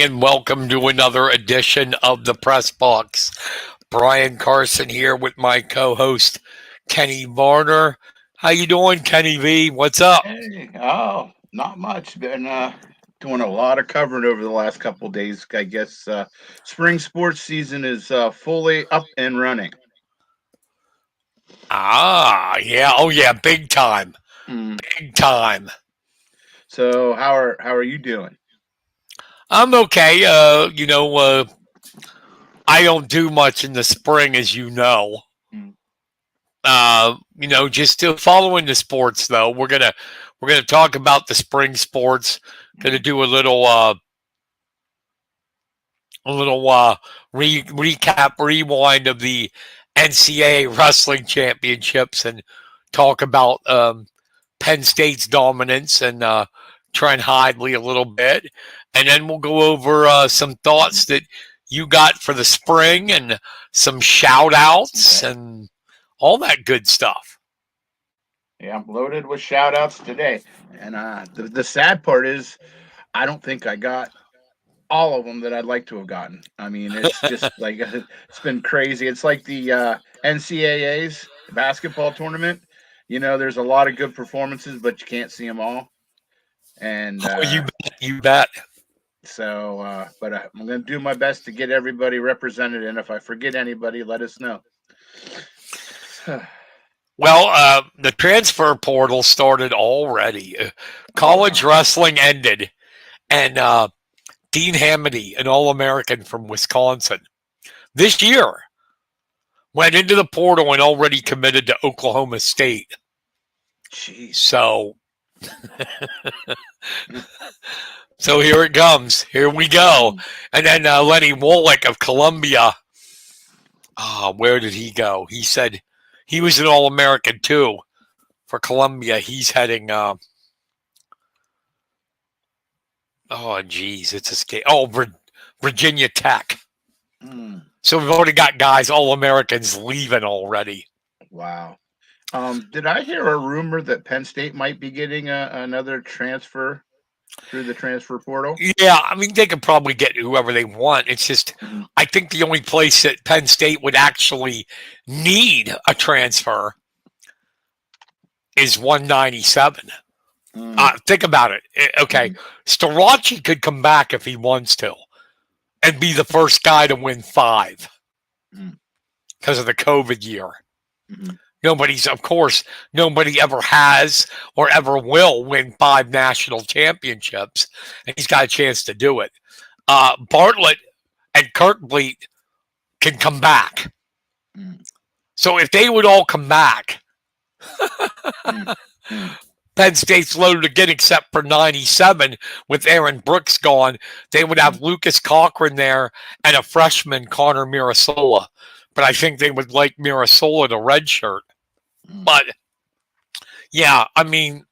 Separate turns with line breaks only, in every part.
and welcome to another edition of the Press Box. Brian Carson here with my co-host Kenny Varner. How you doing, Kenny V? What's up?
Hey, not much. Been doing a lot of covering over the last couple of days. I guess spring sports season is fully up and running.
Yeah. Oh, yeah. Big time.
Mm.
Big time.
So how are you doing?
I'm okay. I don't do much in the spring, as you know.
Mm.
Just still following the sports though. We're gonna talk about the spring sports. Gonna
Mm.
do a little recap, rewind of the NCAA Wrestling Championships and talk about Penn State's dominance and Trent Hidley a little bit. And then we'll go over some thoughts that you got for the spring and some shout outs
Okay.
and all that good stuff.
Yeah, I'm loaded with shout outs today. And the sad part is I don't think I got all of them that I'd like to have gotten. I mean, it's just like it's been crazy. It's like the NCAA's basketball tournament. There's a lot of good performances, but you can't see them all. And
Oh, you bet.
but I'm going to do my best to get everybody represented. And if I forget anybody, let us know.
Well, the transfer portal started already. College wrestling ended, and Dean Hamady, an All-American from Wisconsin, this year went into the portal and already committed to Oklahoma State.
Jeez.
So here it comes. Here we go. And then Lenny Wolick of Columbia. Where did he go? He said he was an All-American too for Columbia. He's heading. It's escape. Virginia Tech.
Mm.
So we've already got guys, All-Americans, leaving already.
Wow. Did I hear a rumor that Penn State might be getting another transfer through the transfer portal?
Yeah, I mean, they could probably get whoever they want. It's just, I think the only place that Penn State would actually need a transfer is 197. Think about it. Okay, Starachi could come back if he wants to and be the first guy to win 5 because of the COVID year. Nobody ever has or ever will win 5 national championships, and he's got a chance to do it. Bartlett and Kirkbleet can come back. So if they would all come back, Penn State's loaded again except for 97 with Aaron Brooks gone. They would have Lucas Cochran there and a freshman, Connor Mirasola. But I think they would like Mirasola to redshirt. But, yeah, I mean,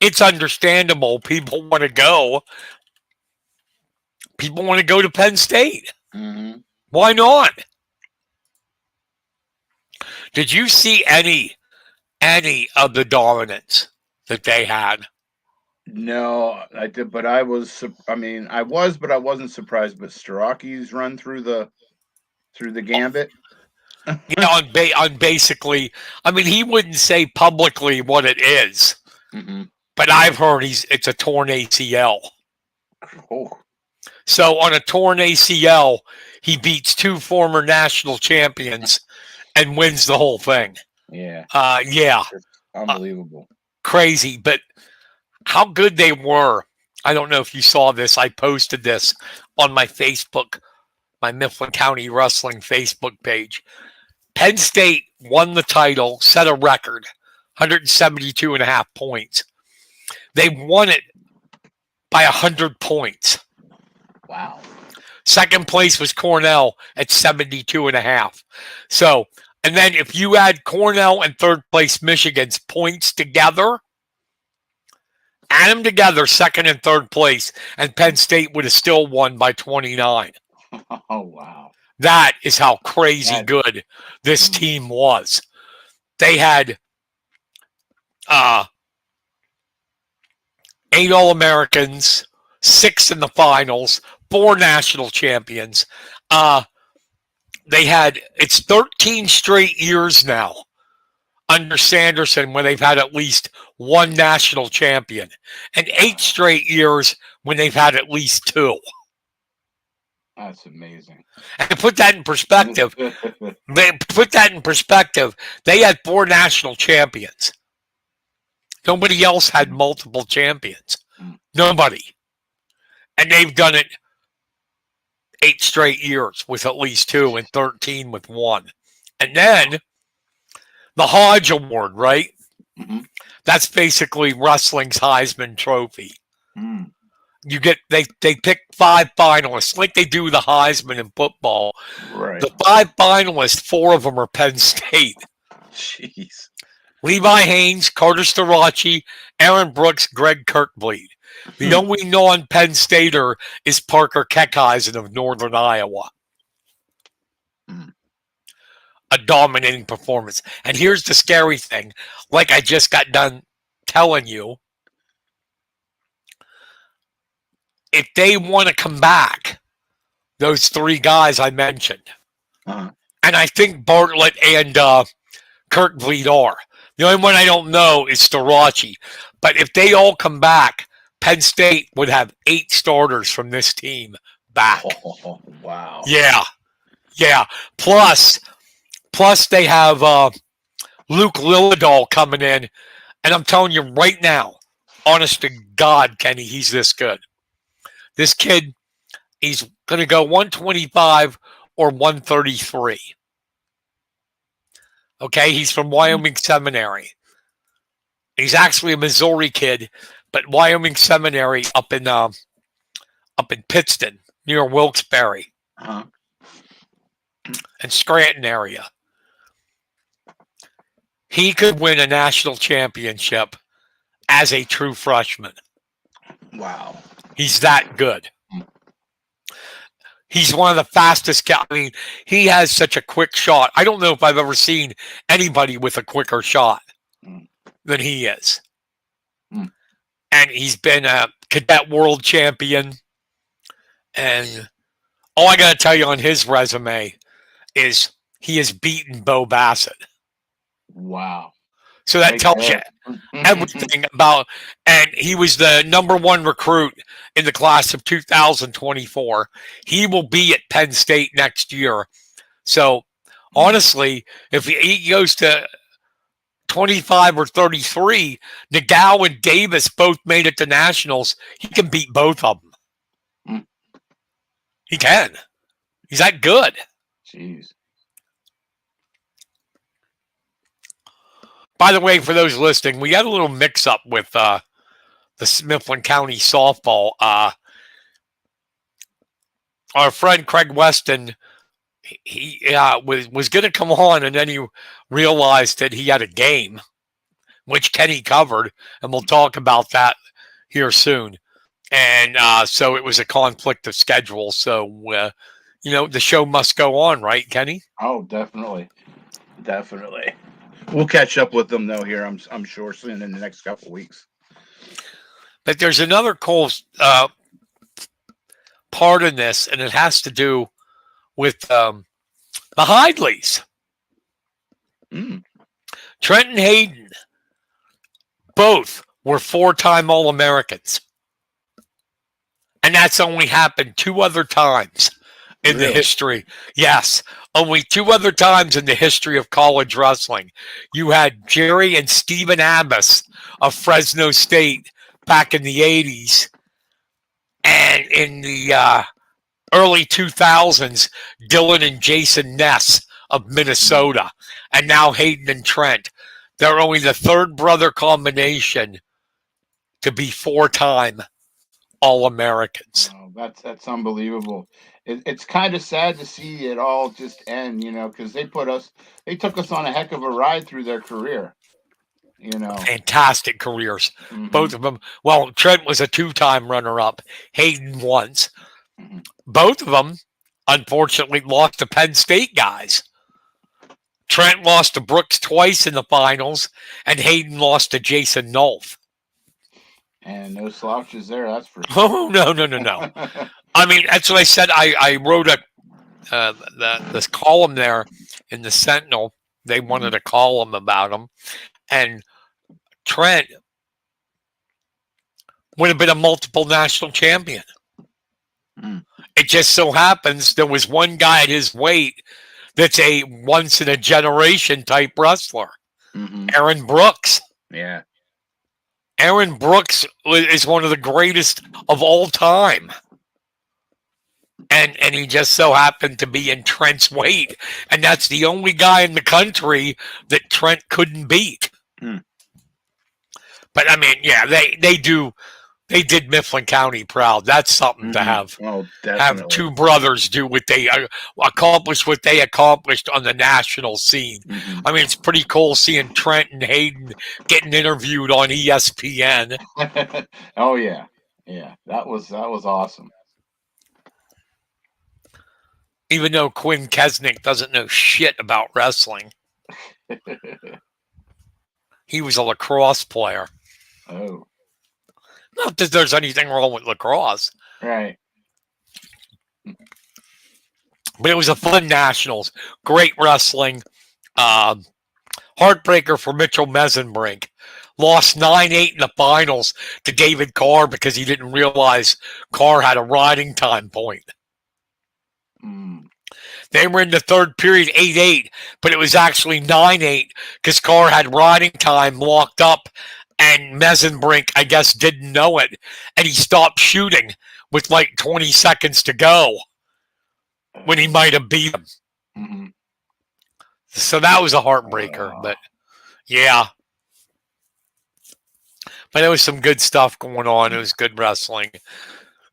it's understandable. People want to go. People want to go to Penn State. Why not? Did you see any of the dominance that they had?
No, I did, but I was. But I wasn't surprised. But Staraki's run through the gambit.
On basically, I mean, he wouldn't say publicly what it is, but I've heard it's a torn ACL.
Oh.
So on a torn ACL, he beats 2 former national champions and wins the whole thing.
Yeah.
Yeah.
It's unbelievable.
Crazy, but how good they were. I don't know if you saw this. I posted this on my Facebook, my Mifflin County Wrestling Facebook page. Penn State won the title, set a record, 172.5 points. They won it by 100 points.
Wow.
Second place was Cornell at 72.5. So, and then if you add Cornell and third place Michigan's points together, add them together, second and third place, and Penn State would have still won by 29.
Oh, wow.
That is how crazy good this team was. They had 8 All-Americans, 6 in the finals, 4 national champions. It's 13 straight years now under Sanderson when they've had at least one national champion, and 8 straight years when they've had at least 2.
That's amazing.
And to put that in perspective, they had 4 national champions. Nobody else had multiple champions. Nobody. And they've done it 8 straight years with at least 2 and 13 with 1. And then the Hodge Award, right?
Mm-hmm.
That's basically wrestling's Heisman Trophy.
Mm.
You get they pick 5 finalists, like they do the Heisman in football.
Right.
The 5 finalists, 4 of them are Penn State.
Jeez.
Levi Haynes, Carter Starachi, Aaron Brooks, Greg Kirkbleed. The only non-Penn Stater is Parker Keckheisen of Northern Iowa. A dominating performance. And here's the scary thing. Like I just got done telling you, if they want to come back, those 3 guys I mentioned, and I think Bartlett and Kirkbleed are. The only one I don't know is Starachi. But if they all come back, Penn State would have 8 starters from this team back.
Oh, wow.
Yeah. Plus they have Luke Lillidahl coming in. And I'm telling you right now, honest to God, Kenny, he's this good. This kid, he's going to go 125 or 133. Okay, he's from Wyoming Seminary. He's actually a Missouri kid, but Wyoming Seminary up in Pittston near Wilkes-Barre and Scranton area. He could win a national championship as a true freshman.
Wow.
He's that good. He's one of the fastest guys. I mean, he has such a quick shot. I don't know if I've ever seen anybody with a quicker shot than he is. And he's been a cadet world champion. And all I got to tell you on his resume is he has beaten Bo Bassett.
Wow.
So that tells you everything about, and he was the number 1 recruit in the class of 2024. He will be at Penn State next year. So honestly, if he goes to 25 or 33, Nagao and Davis both made it to nationals. He can beat both of them. He can. He's that good.
Jeez.
By the way, for those listening, we had a little mix-up with the Mifflin County softball. Our friend Craig Weston, he was going to come on, and then he realized that he had a game, which Kenny covered, and we'll talk about that here soon. And so it was a conflict of schedule. So, the show must go on, right, Kenny?
Oh, definitely. Definitely. We'll catch up with them, though, here, I'm sure, soon in the next couple of weeks.
But there's another cool part in this, and it has to do with the Hidleys. Trent and Hayden, both were 4-time All-Americans. And that's only happened 2 other times in the history. Yes, only 2 other times in the history of college wrestling. You had Jerry and Stephen Abbas of Fresno State back in the 80s. And in the early 2000s, Dylan and Jason Ness of Minnesota. And now Hayden and Trent. They're only the 3rd brother combination to be 4-time All-Americans.
Oh, that's unbelievable. It's kind of sad to see it all just end, because they took us on a heck of a ride through their career.
Fantastic careers. Both of them. Well, Trent was a 2-time runner-up. Hayden once. Both of them, unfortunately, lost to Penn State guys. Trent lost to Brooks twice in the finals, and Hayden lost to Jason Nolf.
And no slouches there, that's for sure.
Oh, no. I mean, that's what I said. I wrote this column there in the Sentinel. They wanted a column about him, and Trent would have been a multiple national champion. It just so happens there was one guy at his weight that's a once in a generation type wrestler, Aaron Brooks.
Yeah.
Aaron Brooks is one of the greatest of all time. And he just so happened to be in Trent's weight. And that's the only guy in the country that Trent couldn't beat. But I mean, yeah, they did Mifflin County proud. That's something to have.
Oh,
have two brothers do what they accomplished on the national scene. I mean, it's pretty cool seeing Trent and Hayden getting interviewed on ESPN.
Oh yeah, that was awesome.
Even though Quinn Kesnick doesn't know shit about wrestling, he was a lacrosse player.
Oh.
Not that there's anything wrong with lacrosse.
Right.
But it was a fun nationals. Great wrestling. Heartbreaker for Mitchell Mesenbrink. Lost 9-8 in the finals to David Carr because he didn't realize Carr had a riding time point. They were in the third period 8-8, but it was actually 9-8 because Carr had riding time locked up. And Mesenbrink, I guess, didn't know it. And he stopped shooting with like 20 seconds to go when he might have beat him. So that was a heartbreaker. But, yeah. But there was some good stuff going on. It was good wrestling.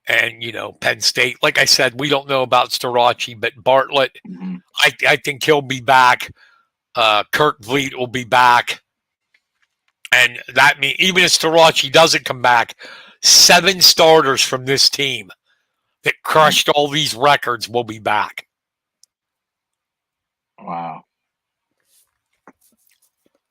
And, Penn State, like I said, we don't know about Starachi, but Bartlett, I think he'll be back. Kirk Vliet will be back. And that means even if Starachi doesn't come back, 7 starters from this team that crushed all these records will be back.
Wow.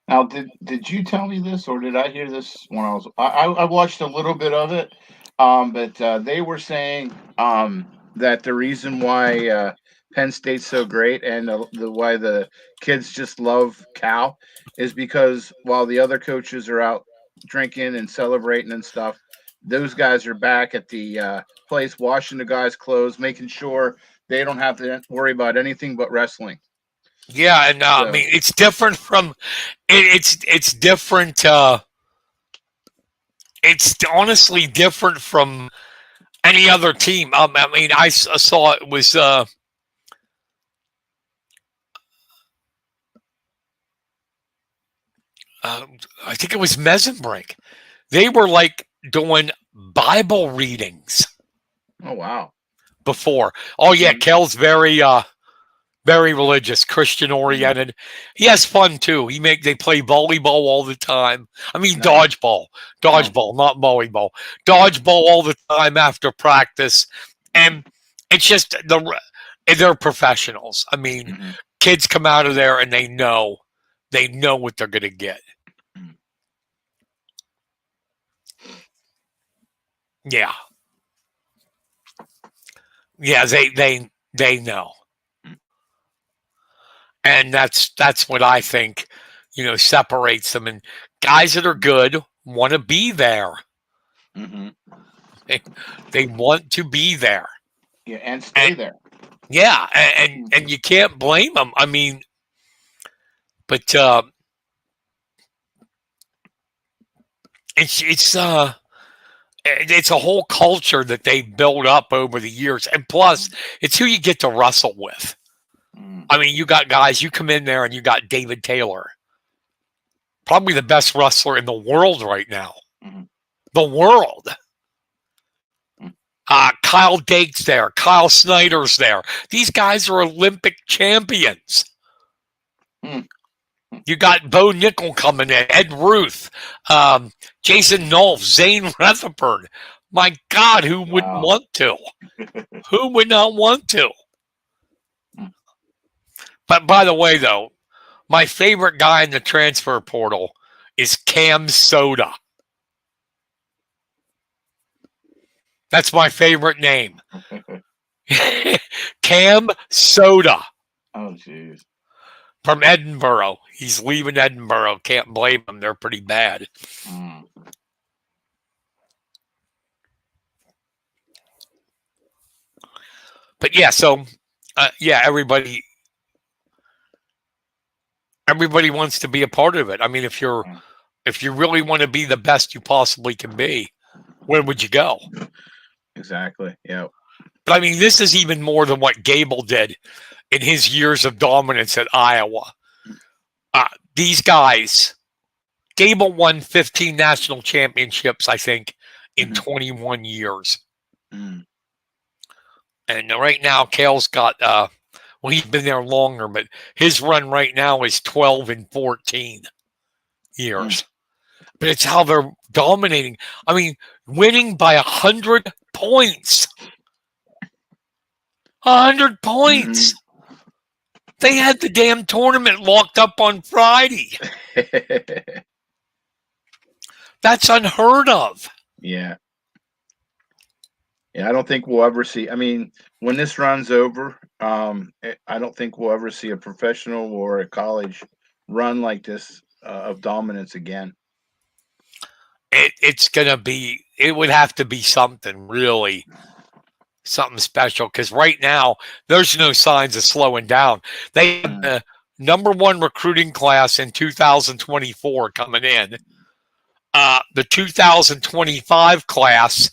Now, did you tell me this, or did I hear this when I watched a little bit of it, but they were saying that the reason why Penn State's so great and why the kids just love Cal is because while the other coaches are out drinking and celebrating and stuff, those guys are back at the place washing the guys' clothes, making sure they don't have to worry about anything but wrestling.
Yeah, and I mean, it's different from it's different. It's honestly different from any other team. I mean, I saw it was. I think it was Mesenbrink. They were like doing Bible readings.
Oh wow!
Before, oh yeah, Kel's very religious, Christian oriented. He has fun too. They play volleyball all the time. I mean, dodgeball, not volleyball. Dodgeball all the time after practice, and it's just they're professionals. I mean, kids come out of there and they know what they're going to get. Yeah. Yeah, they know. And that's what I think, separates them. And guys that are good want to be there. They want to be there.
Yeah, and stay there.
Yeah, and you can't blame them. I mean, but it's a whole culture that they built up over the years, and plus, it's who you get to wrestle with. I mean, you got guys, you come in there and you got David Taylor, probably the best wrestler in the world right now. The world. Kyle Dake's there. Kyle Snyder's there. These guys are Olympic champions. You got Bo Nickel coming in, Ed Ruth, Jason Nolf, Zane Rutherford. My God, who wouldn't want to? Who would not want to? But by the way, though, my favorite guy in the transfer portal is Cam Soda. That's my favorite name. Cam Soda.
Oh, jeez.
From Edinburgh. He's leaving Edinburgh. Can't blame him. They're pretty bad.
Mm.
But yeah, so everybody wants to be a part of it. I mean, if you really want to be the best you possibly can be, where would you go?
Exactly. Yeah.
But I mean, this is even more than what Gable did in his years of dominance at Iowa. These guys, Gable won 15 national championships, I think, in 21 years.
Mm.
And right now, Cale's got, he's been there longer, but his run right now is 12 and 14 years. But it's how they're dominating. I mean, winning by 100 points. 100 points. They had the damn tournament locked up on Friday. That's unheard of.
Yeah. Yeah, I don't think we'll ever see. I mean, when this run's over, I don't think we'll ever see a professional or a college run like this of dominance again.
It would have to be something really, something special, because right now there's no signs of slowing down. They have the #1 recruiting class in 2024 coming in. The 2025 class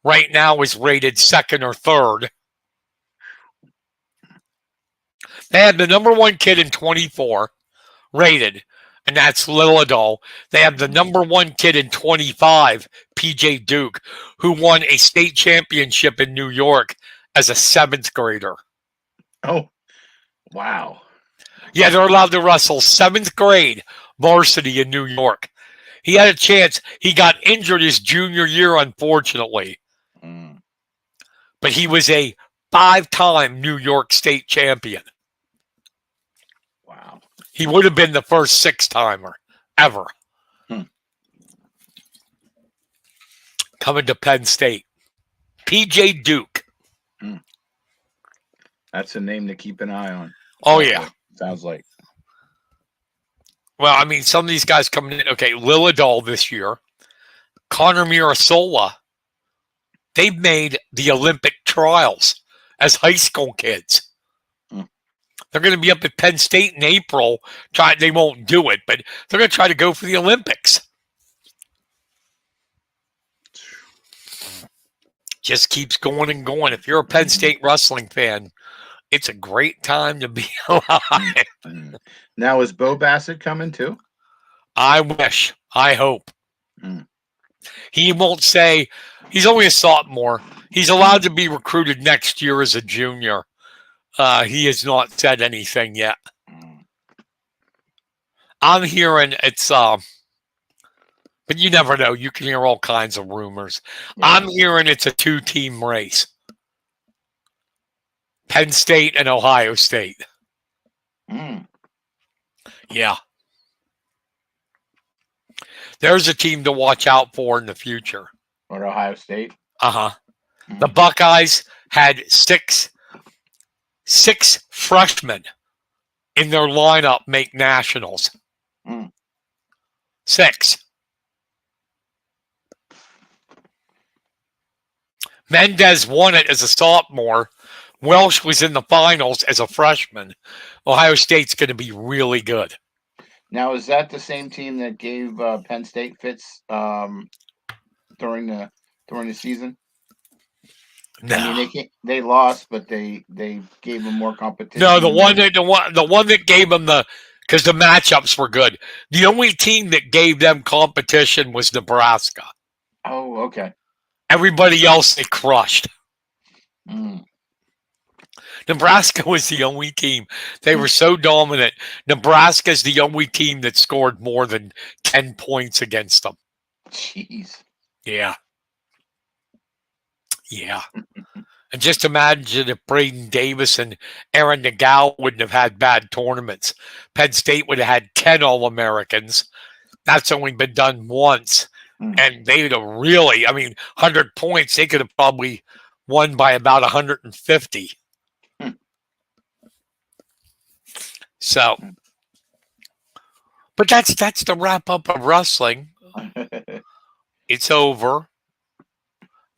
right now is rated 2nd or 3rd. They had the #1 kid in 24 rated, and that's Lilladol. They have the #1 kid in 25, PJ Duke, who won a state championship in New York as a 7th grader.
Oh, wow.
Yeah, they're allowed to wrestle 7th grade varsity in New York. He had a chance. He got injured his junior year, unfortunately. But he was a 5-time New York State champion.
Wow.
He would have been the first 6-timer ever. Coming to Penn State. PJ Duke.
That's a name to keep an eye on.
Oh, yeah.
Sounds like.
Well, I mean, some of these guys coming in. Okay, Lilladol this year. Connor Mirasola. They've made the Olympic trials as high school kids. They're going to be up at Penn State in April. They won't do it, but they're going to try to go for the Olympics. Just keeps going and going. If you're a Penn State wrestling fan, it's a great time to be alive.
Now, is Bo Bassett coming too?
I wish. I hope. He won't say. He's only a sophomore. He's allowed to be recruited next year as a junior. He has not said anything yet. I'm hearing it's, but you never know. You can hear all kinds of rumors. Yeah. I'm hearing it's a 2-team race. Penn State and Ohio State. Yeah. There's a team to watch out for in the future.
Or Ohio State?
The Buckeyes had six freshmen in their lineup make nationals. 6. Mendez won it as a sophomore. Welsh was in the finals as a freshman. Ohio State's going to be really good.
Now, is that the same team that gave Penn State fits during the season?
No,
I mean, they lost, but they gave them more competition.
No, the one that gave them because the matchups were good. The only team that gave them competition was Nebraska.
Oh, okay.
Everybody else they crushed. Nebraska was the only team. They were so dominant. Nebraska's the only team that scored more than 10 points against them.
Jeez.
Yeah. Yeah. And just imagine if Braden Davis and Aaron Nagao wouldn't have had bad tournaments. Penn State would have had 10 All-Americans. That's only been done once. And they'd have really, 100 points, they could have probably won by about 150. So, but that's the wrap up of wrestling. It's over.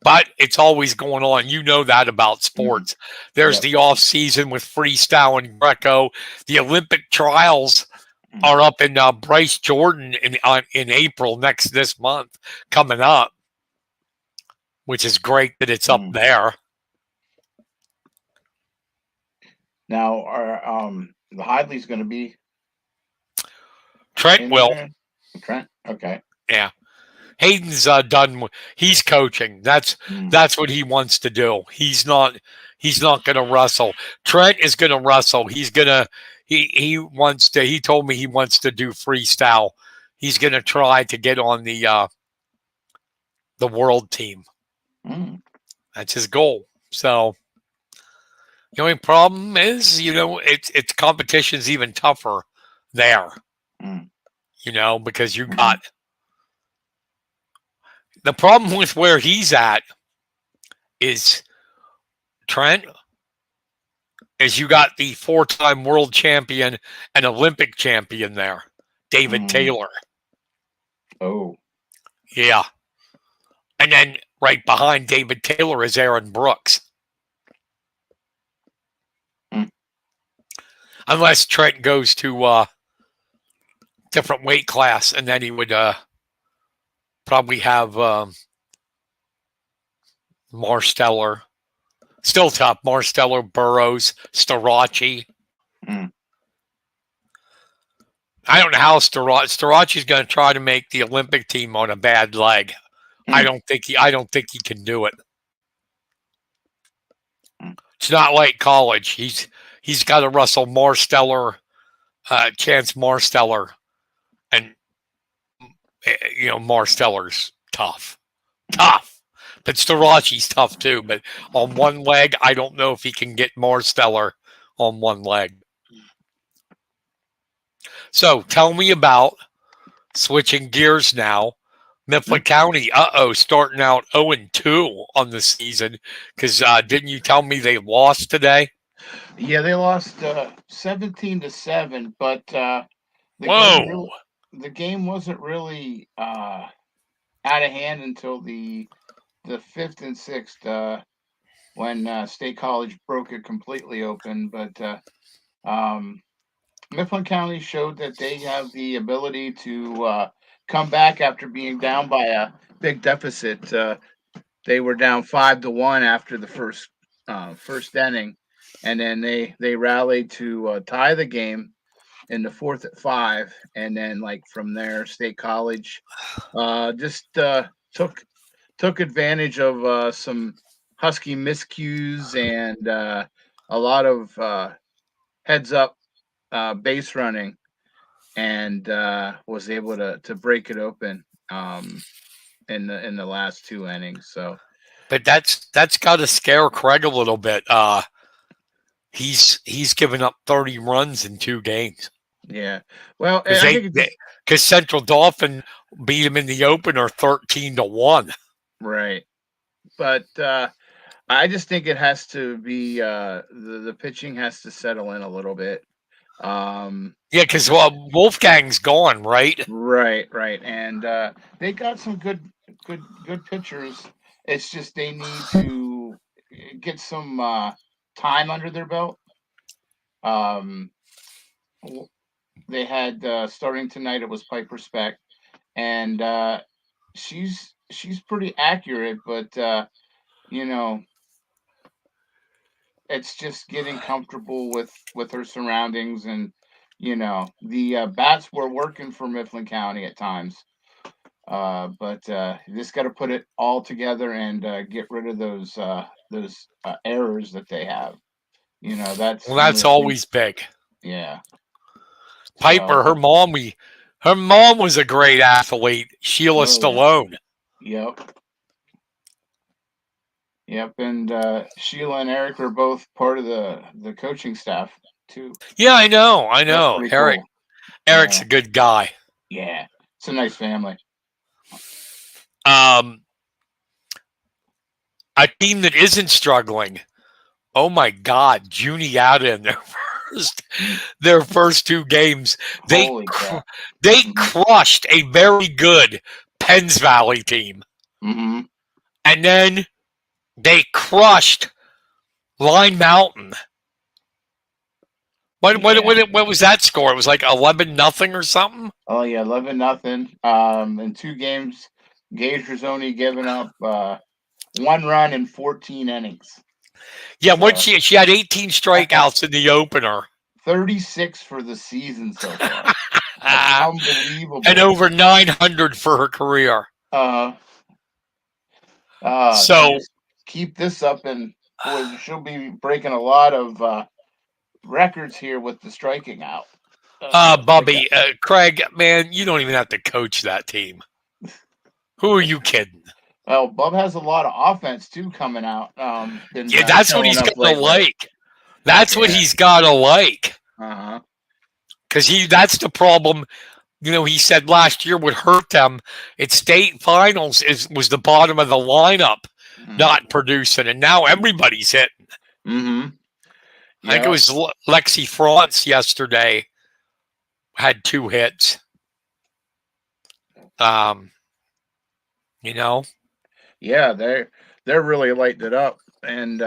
But it's always going on. You know that about sports. There's the off season with freestyle and Greco. The Olympic trials are up in Bryce, Jordan in April this month coming up, which is great that it's up there.
Now, are the Hidley's going to be?
Trent will.
There? Trent, okay.
Yeah. Hayden's done. He's coaching. That's what he wants to do. He's not going to wrestle. Trent is going to wrestle. He's gonna. He wants to. He told me he wants to do freestyle. He's going to try to get on the world team. That's his goal. So the only problem is, it's competition's even tougher there. Because you got. The problem with where he's at is Trent is you got the 4-time world champion and Olympic champion there, David Taylor.
Oh.
Yeah. And then right behind David Taylor is Aaron Brooks. Unless Trent goes to different weight class, and then he would probably have Marsteller. Still tough. Marsteller, Burroughs, Starachi. I don't know how Starachi's going to try to make the Olympic team on a bad leg. I don't think he can do it. It's not like college. He's got to wrestle Marsteller, Chance Marsteller, and Marsteller's tough. But Starachi's tough too. But on one leg, I don't know if he can get Marsteller on one leg. So tell me about switching gears now. Mifflin County, starting out 0-2 on the season. Because didn't you tell me they lost today?
Yeah, they lost 17-7, but the game wasn't really out of hand until the 5th and 6th when State College broke it completely open. But Mifflin County showed that they have the ability to come back after being down by a big deficit. They were down 5-1 after the first inning, and then they rallied to tie the game in the 4th at 5, and then from there, State College just took advantage of some Husky miscues and a lot of heads up base running, and was able to break it open in the last 2 innings. So,
but that's got to scare Craig a little bit. He's given up 30 runs in 2 games.
Yeah, well,
because Central Dauphin beat him in the opener 13-1.
Right, but I just think it has to be the pitching has to settle in a little bit.
Yeah, because Wolfgang's gone, right?
Right, and they got some good pitchers. It's just they need to get some time under their belt. They had starting tonight. It was Piper Speck, and she's pretty accurate, but it's just getting comfortable with her surroundings, and the bats were working for Mifflin County at times, but you just got to put it all together and get rid of those errors that they have. That's
always big.
Yeah.
Piper, her mom was a great athlete, Sheila Stallone.
Yep, and Sheila and Eric are both part of the coaching staff too.
Yeah, I know. Eric,
cool.
Eric's a good guy.
Yeah, it's a nice family.
Um, a team that isn't struggling. Oh my God, Juniata in their first two games, they
Holy crap.
they
Mm-hmm.
crushed a very good Penns Valley team,
Mm-hmm.
and then they crushed Line Mountain.
Yeah.
What was that score? It was like 11-0 or something.
Oh yeah, 11-0. In two games, Gazer's only given up one run in 14 innings.
Yeah, what
So
she had 18 strikeouts in the opener,
36 for the season so far. That's
and
unbelievable.
over 900 for her career.
Uh,
So,
just keep this up, and boy, she'll be breaking a lot of records here with the striking out.
Bubby, Craig, man, you don't even have to coach that team. Who are you kidding?
Well, Bub has a lot of offense too coming out. Been
Yeah, that's what
showing
he's
up
got to
lately.
like. That's what
Yeah.
he's got to like.
Uh-huh.
Because that's the problem. He said last year would hurt them at state finals was the bottom of the lineup not producing, and now everybody's hitting.
Mm-hmm.
I think it
Yeah.
was Lexi France yesterday had 2 hits. Um, you know,
Yeah, they're really lighting it up. And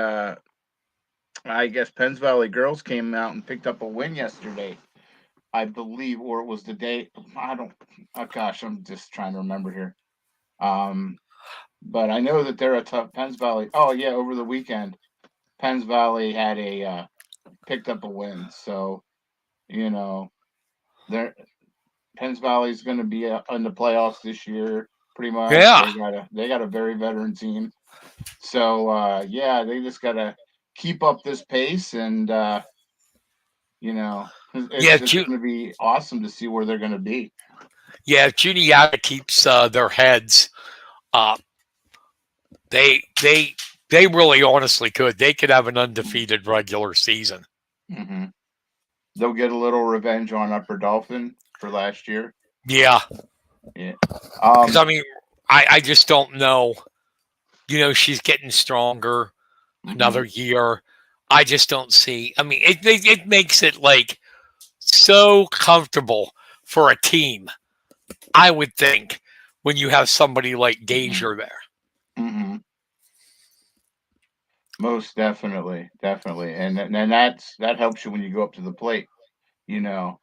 I guess Penns Valley girls came out and picked up a win yesterday, I believe, or it was the day. I don't. Oh gosh, I'm just trying to remember here. Um, but I know that they're a tough Penns Valley. Oh yeah, over the weekend, Penns Valley had a picked up a win. So you know, they're Penns Valley's going to be in the playoffs this year. Pretty much,
yeah,
they got a very veteran team. So yeah, they just got to keep up this pace, and
yeah,
it's just going to be awesome to see where they're going to be.
yeah. Juniata keeps their heads up. They really honestly could. They could have an undefeated regular season.
Mm-hmm. They'll get a little revenge on Upper Dolphin for last year.
Yeah,
Yeah.
because I mean, I just don't know. She's getting stronger
Mm-hmm.
another year. I just don't see. I mean, it makes it like so comfortable for a team. I would think when you have somebody like
Mm-hmm.
Gazier there.
Mm-hmm. Most definitely, definitely, and that helps you when you go up to the plate. You know,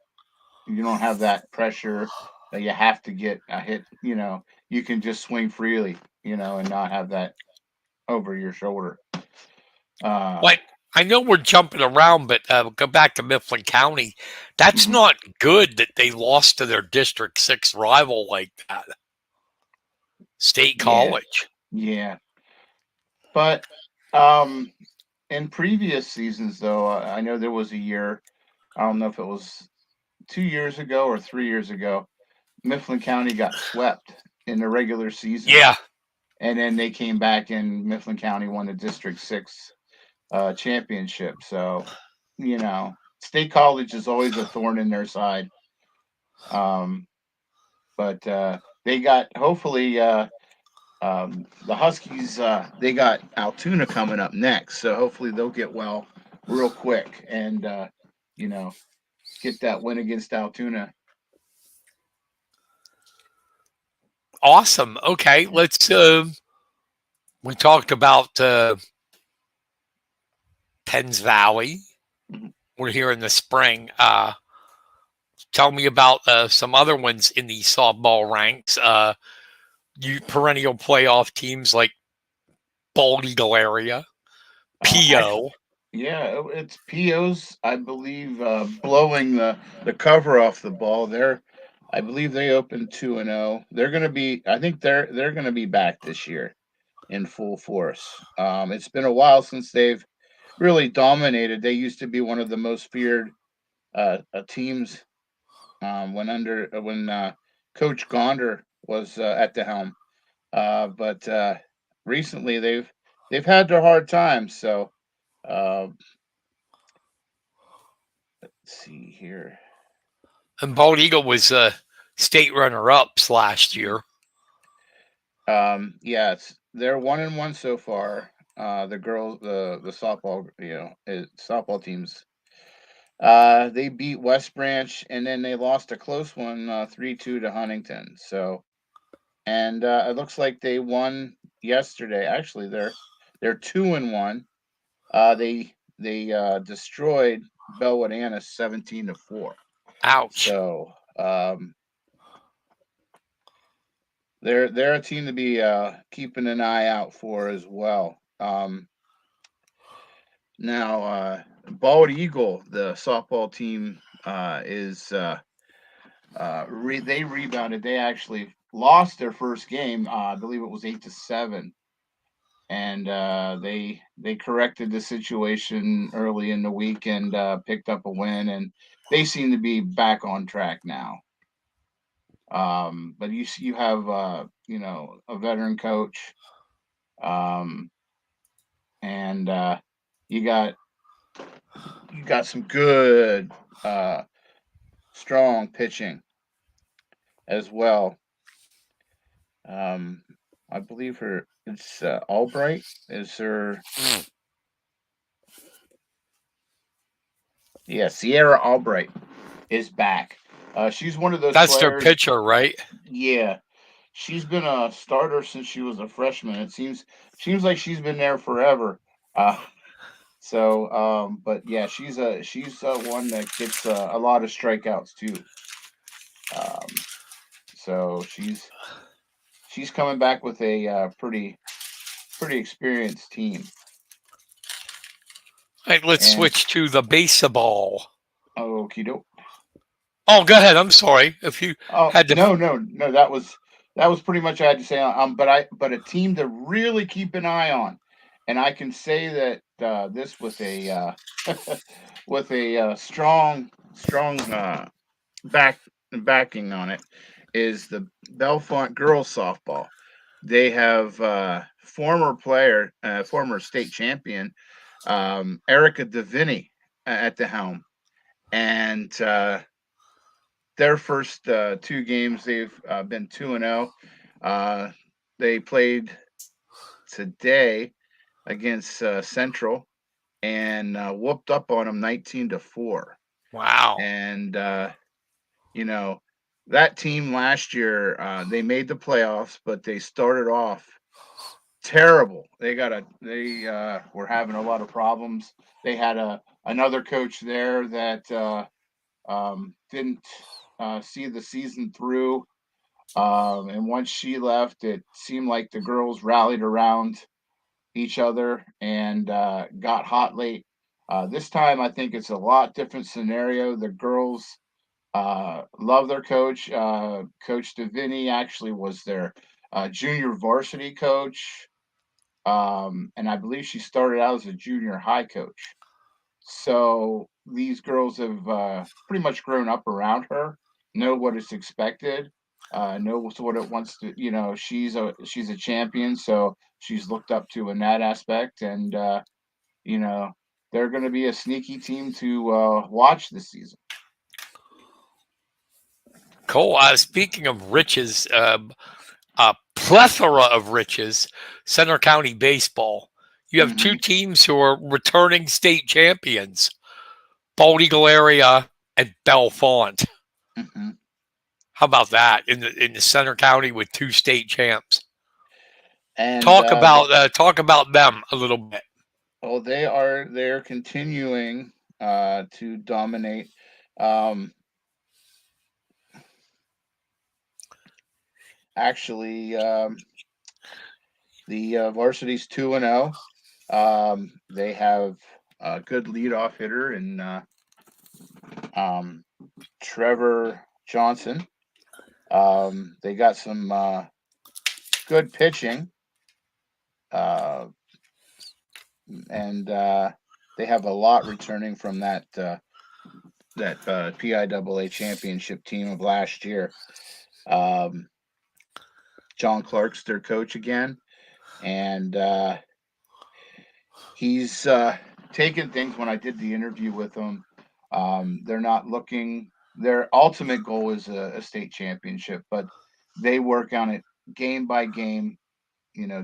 you don't have that pressure that you have to get a hit. You can just swing freely. And not have that over your shoulder. Uh,
Like I know we're jumping around, but go back to Mifflin County. That's
mhm.
not good that they lost to their District 6 rival like that. State
Yeah,
College.
yeah, but um, in previous seasons, though, I know there was a year. I don't know if it was 2 years ago or 3 years ago. Mifflin County got swept in the regular season,
Yeah.
and then they came back and Mifflin County won the District 6 championship. So, State College is always a thorn in their side. Um, but they got hopefully the Huskies. They got Altoona coming up next, so hopefully they'll get well real quick and you know get that win against Altoona.
Awesome. Okay, let's we talked about Penns Valley.
Mhm.
We're here in the spring. Tell me about some other ones in the softball ranks. You perennial playoff teams like Bald Eagle area,
Actually,
PO.
yeah, it's PO's. I believe blowing the cover off the ball. I believe they opened 2-0. They're going to be. I think they're going to be back this year in full force. It's been a while since they've really dominated. They used to be one of the most feared teams when Coach Gonder was at the helm. But recently they've had their hard times. So uh, let's see here.
And Bald Eagle was state runner ups last year.
They're 1-1 so far. The girls, the softball, softball teams. They beat West Branch, and then they lost a close one, 3-2 to Huntington. So, and it looks like they won yesterday. Actually, they're 2-1. They destroyed Bellwood Annis 17-4.
Ouch.
So, they're a team to be keeping an eye out for as well. Now, Bald Eagle, the softball team, is they rebounded. They actually lost their first game. I believe it was 8-7, and they corrected the situation early in the week and picked up a win. And they seem to be back on track now. But you have a veteran coach, um, and you got some good strong pitching as well. Um, I believe it's Albright is her. Yeah, Sierra Albright is back. She's one of those
That's their
players.
pitcher, right?
Yeah, she's been a starter since she was a freshman. It seems like she's been there forever. Uh, but yeah, she's one that gets a lot of strikeouts too. Um, so she's coming back with a pretty experienced team.
All right, let's
And
switch to the baseball.
okie doke.
Oh, go ahead. I'm sorry if you
Oh
had to.
no. That was pretty much I had to say. But a team to really keep an eye on, and I can say that this with a with a strong back backing on it is the Belfont girls softball. They have former state champion, Erica Davini at the helm, and their first two games they've been 2-0. They played today against Central and whooped up on them 19-4.
Wow.
And you know that team last year they made the playoffs, but they started off terrible. They were having a lot of problems. They had another coach there that didn't see the season through. And once she left, it seemed like the girls rallied around each other and got hot late. This time, I think it's a lot different scenario. The girls love their coach. Coach Davini actually was their junior varsity coach, and I believe she started out as a junior high coach. So these girls have pretty much grown up around her, know what is expected, knows what it wants to. She's a champion, so she's looked up to in that aspect, and you know, they're going to be a sneaky team to watch this season.
Cool. Speaking of riches, a plethora of riches, Center County baseball. You have two
Hmm.
teams who are returning state champions, Bald Eagle area and Belfont.
Hmm.
How about that in the Center County with two state champs?
And
Talk about them a little bit.
they're continuing to dominate. Um, Actually, the varsity's 2-0. They have a good leadoff hitter in um, Trevor Johnson. They got some good pitching, uh, and they have a lot returning from that PIAA championship team of last year. Um, John Clark's their coach again, and he's taken things. When I did the interview with him, they're not looking. Their ultimate goal is a state championship, but they work on it game by game,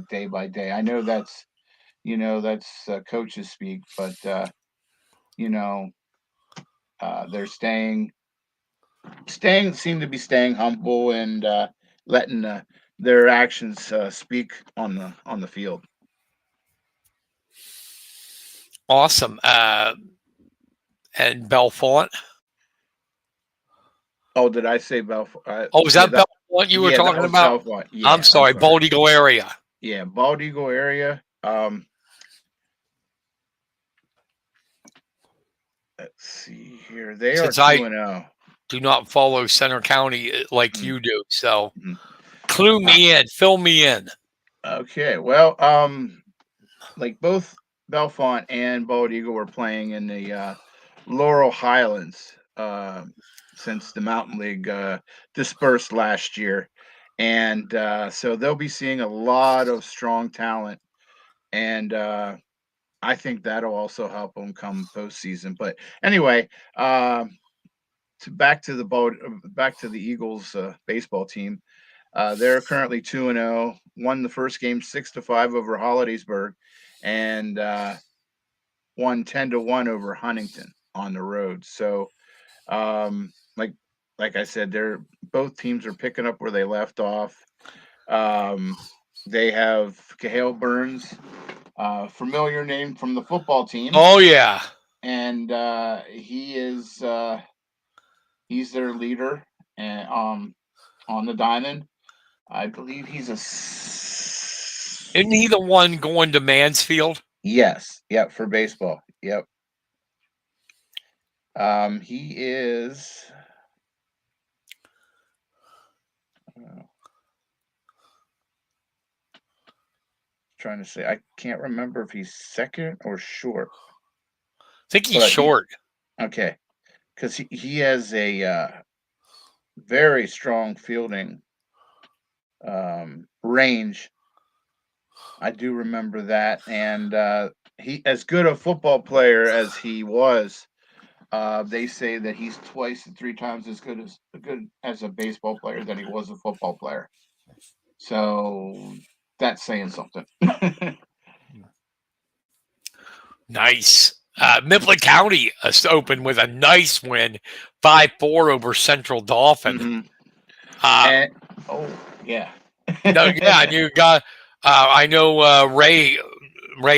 day by day. I know that's coaches speak, but you know, they're seem to be staying humble and letting their actions speak on the field.
Awesome. And Belfont.
Oh, did I say Belfort?
Oh, was
Yeah,
that Belfont you were
that
talking
was
about?
Belfort.
I'm
Yeah, I'm
sorry,
sorry.
Bald Eagle area.
Yeah, Bald Eagle area. Let's see here. They are
Since I
2-0.
do not follow Center County like
Mm,
you do, so
mhm.
clue
Uh,
me in, fill me in.
okay, well, like both Belfont and Bald Eagle were playing in the Laurel Highlands since the Mountain League dispersed last year, and so they'll be seeing a lot of strong talent, and I think that'll also help them come postseason. But anyway, back to the Eagles baseball team. They're currently 2-0. Won the first game 6-5 over Hollidaysburg, and won 10-1 over Huntington on the road. So, um, like I said, they're both teams are picking up where they left off. Um, they have Cahale Burns, familiar name from the football team,
Oh yeah.
and he's their leader and on the diamond. I believe
Isn't he the one going to Mansfield?
yes, yep, for baseball. Yep. He is uh, trying to say, I can't remember if he's second or short,
I think he's
but
short.
okay, because he has a very strong fielding range. I do remember that, and he as good a football player as he was. They say that he's twice to three times as good as a baseball player than he was a football player. So that's saying something.
Nice. Mifflin County opened with a nice win, 5-4 over Central Dauphin.
hmm
Uh,
And oh yeah.
no, yeah, and you got. I know Ray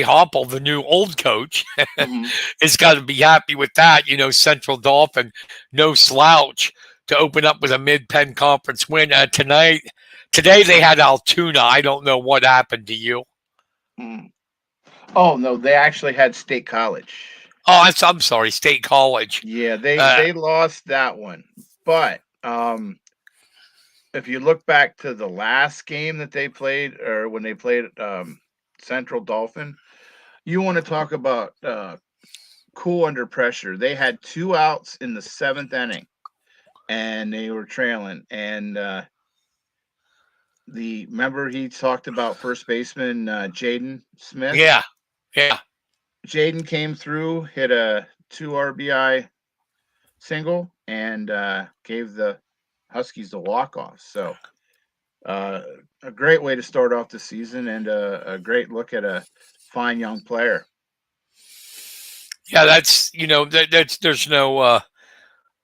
Hopple, the new old coach,
hmm
is got to be happy with that. Central Dauphin, no slouch to open up with a mid-pen conference win tonight. Today they had Altoona. I don't know what happened to you.
Mm. Oh no, they actually had State College.
Oh, I'm sorry, State College.
Yeah, they
Uh,
they lost that one. But if you look back to the last game that they played, or when they played Central Dolphin, you want to talk about cool under pressure. They had two outs in the seventh inning, and they were trailing. And the remember he talked about first baseman Jaden Smith.
yeah, yeah.
Jaden came through, hit a 2 RBI single, and gave the Huskies the walk off. So uh, a great way to start off the season, and a great look at a fine young player.
Yeah, that's there's no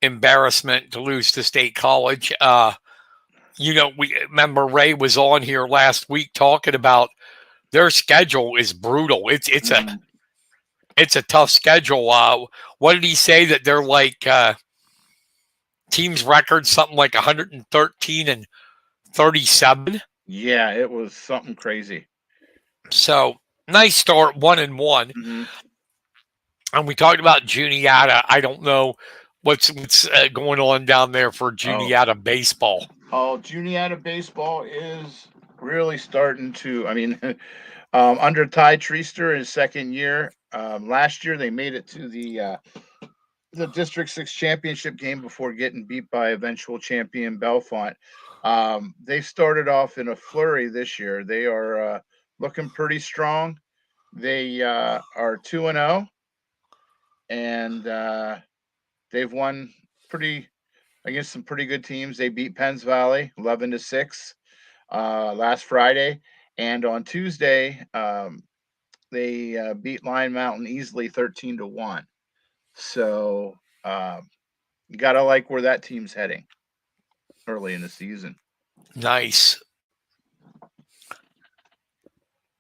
embarrassment to lose to State College. We remember Ray was on here last week talking about their schedule is brutal.
Mhm.
It's a tough schedule. What did he say that they're like teams record something like 113 and 37?
Yeah, it was something crazy.
So nice start, 1-1.
hmm
And we talked about Juniata. I don't know what's going on down there for
Oh,
Juniata baseball.
Juniata baseball is really starting to. I mean, under Ty Treaster in his second year. Last year they made it to the District 6 championship game before getting beat by eventual champion Belfont. They started off in a flurry this year. They are looking pretty strong. They are 2-0, and they've won pretty against some pretty good teams. They beat Penns Valley 11-6. last Friday, and on Tuesday, they beat Lion Mountain easily 13-1. So you gotta like where that team's heading early in the season.
Nice.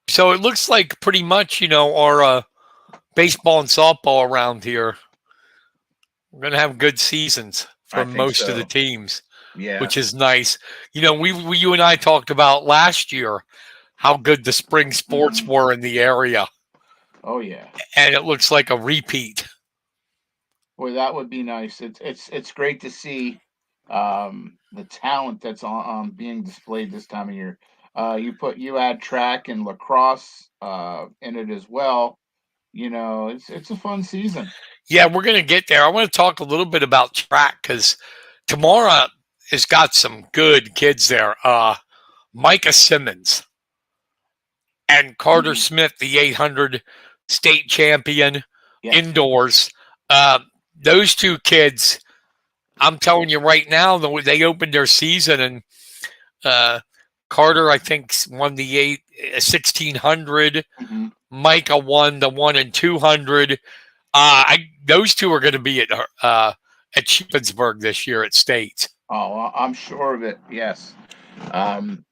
So it looks like pretty much, our baseball and softball around here, we're going to have good seasons
I
for
think
most of the
so.
teams, which
Yes.
is nice. You and I talked about last year how good the spring sports
Hmm.
were in the area,
Oh yeah.
and it looks like a repeat.
Boy, that would be nice. It's great to see the talent that's on being displayed this time of year. You add track and lacrosse in it as well. It's a fun season.
Yeah, we're going to get there. I want to talk a little bit about track because tomorrow has got some good kids there. Micah Simmons and Carter
Hmm.
Smith, the 800 state champion
Yes.
indoors. Uh, those two kids, I'm telling you right now, they opened their season and uh, Carter, I think, won the 1600.
Hmm.
Micah won the 1 and 200. Those two are going to be at Shippensburg this year at state.
Oh, I'm sure of it. Yes. Um,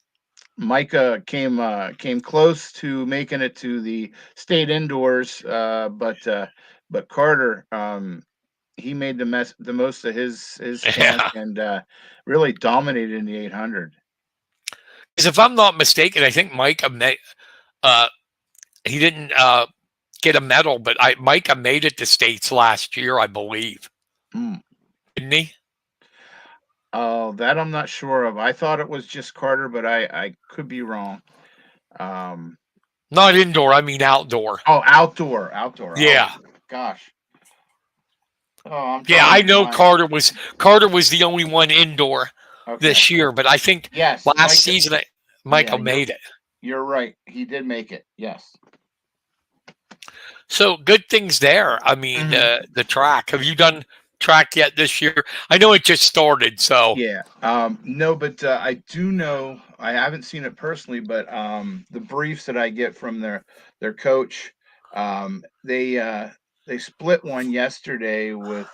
Micah came close to making it to the state indoors, but Carter, he made the most of his chance
Yeah,
and really dominated in the 800.
because if I'm not mistaken, I think uh, he didn't get a medal, but Micah made it to states last year, I believe,
Mm.
didn't he?
Oh, that I'm not sure of. I thought it was just Carter, but I could be wrong. Um,
Not indoor, I mean outdoor.
oh, outdoor. Oh
Yeah,
gosh. Oh, I'm
yeah,
drawing
I
a
know
blank.
Carter was the only one indoor
Okay.
this year, but I think
Yes,
last
Micah.
season
Yeah,
Michael made it.
you're right. He did make it. Yes.
So good things there. I mean,
Hmm.
the track. Have you done track yet this year? I know it just started, so
Yeah. No, but I do know. I haven't seen it personally, but the briefs that I get from their coach, they split one yesterday with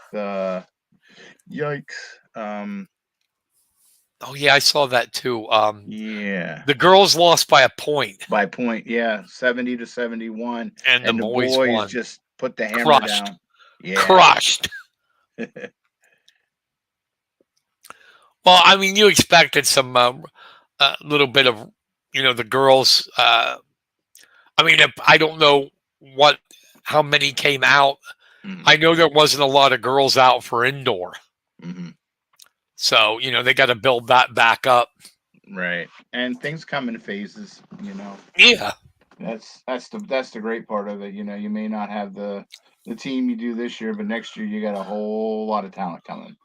yikes.
oh yeah, I saw that too.
Yeah,
The girls lost by a point,
by point. Yeah, 70-71,
and the
and the
boys
boys
won.
just put the hammer
Crushed,
down. Yeah.
crushed. Well, I mean, you expected some little bit of, the girls. I mean, I don't know what how many came out.
Hmm.
I know there wasn't a lot of girls out for indoor,
Hmm.
so they got to build that back up.
Right. And things come in phases.
Yeah,
That's the great part of it. You may not have the team you do this year, but next year you got a whole lot of talent coming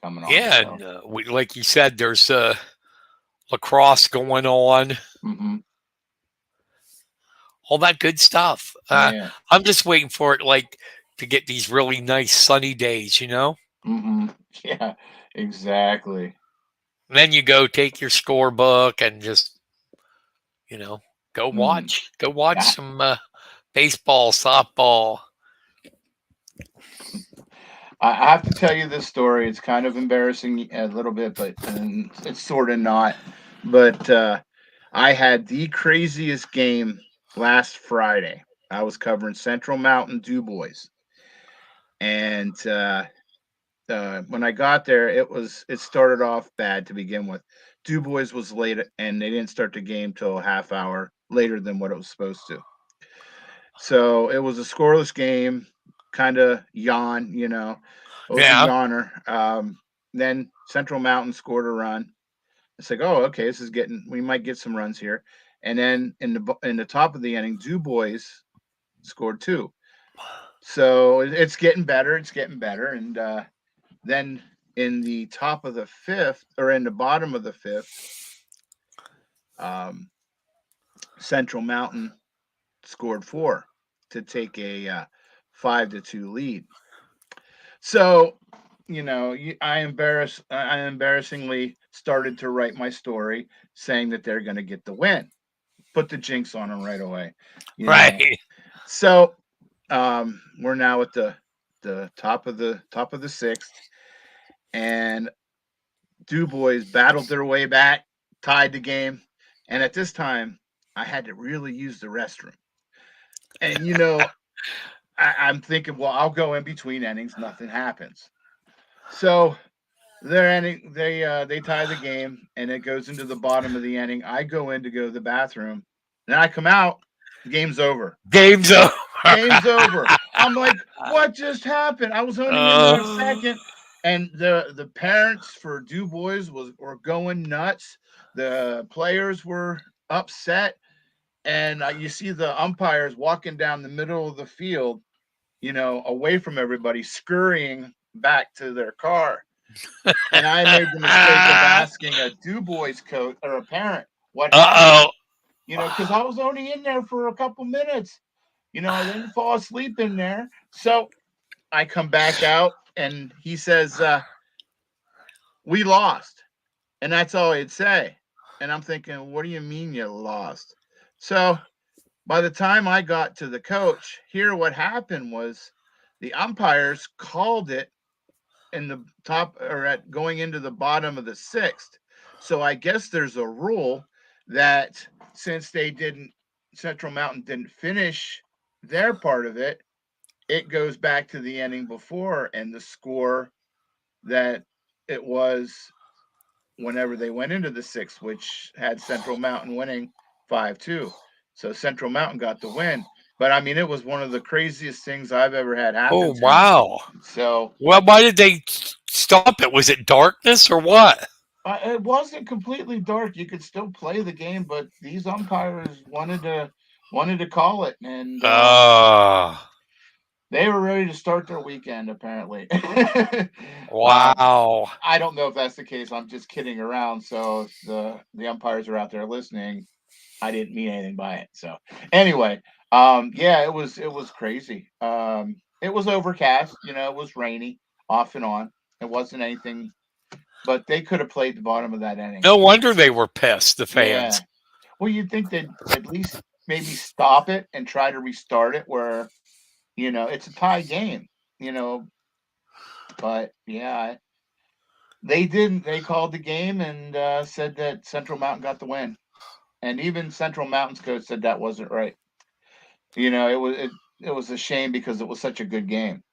on.
yeah,
So,
and like you said, there's lacrosse going on,
hmm,
all that good stuff.
yeah,
I'm just waiting for it, like to get these really nice sunny days.
hmm, yeah, exactly.
And then you go take your scorebook and just you know
Hmm.
go watch
I,
some baseball, softball.
I have to tell you this story. It's kind of embarrassing a little bit, but and it's sort of not. But I had the craziest game last Friday. I was covering Central Mountain Du Bois, and when I got there, it started off bad to begin with. Du Bois was late, and they didn't start the game till a half hour later than what it was supposed to. So it was a scoreless game, kind of yawn. It was a
Yeah,
yawner. Then Central Mountain scored a run. It's like, oh, okay, we might get some runs here. And then in the top of the inning, Du Bois scored two. So it's getting better. It's getting better, and then in the top of the fifth, or in the bottom of the fifth, um, Central Mountain scored four to take a 5-2 lead. So I embarrassingly started to write my story saying that they're going to get the win. Put the jinx on them right away. You know.
Right.
So we're now at the top of the sixth, and Du Bois battled their way back, tied the game, and at this time, I had to really use the restroom. And I'm thinking, well, I'll go in between innings, nothing happens. So they tie the game, and it goes into the bottom of the inning. I go in to go to the bathroom, then I come out, the game's over.
Game's over.
Game's over. I'm like, what just happened? I was only in there a second, and the parents for Du Bois were going nuts. The players were upset, and you see the umpires walking down the middle of the field, away from everybody, scurrying back to their car. And I made the mistake of asking a Du Bois coach or a parent what happened.
Uh-oh.
Because I was only in there for a couple minutes. I didn't fall asleep in there. So I come back out, and he says, we lost. And that's all he'd say. And I'm thinking, what do you mean you lost? So by the time I got to the coach, here what happened was the umpires called it in the top, or at going into the bottom of the sixth. So I guess there's a rule that since Central Mountain didn't finish their part of it, it goes back to the inning before and the score that it was whenever they went into the sixth, which had Central Mountain winning 5-2. So Central Mountain got the win. But I mean, it was one of the craziest things I've ever had happen
Oh,
to me.
wow.
So,
Well, why did they stop it? Was it darkness or what?
it wasn't completely dark. You could still play the game, but these umpires wanted to call it, and
Uh,
they were ready to start their weekend. Apparently,
wow.
I don't know if that's the case. I'm just kidding around. So if the umpires are out there listening, I didn't mean anything by it. So anyway, yeah, it was crazy. It was overcast. It was rainy off and on. It wasn't anything, but they could have played the bottom of that inning.
No wonder they were pissed, the
Yeah.
fans.
Well, you'd think they'd at least maybe stop it and try to restart it where, it's a tie game, but yeah, they didn't. They called the game and said that Central Mountain got the win. And even Central Mountain's coach said that wasn't right. It was a shame because it was such a good game.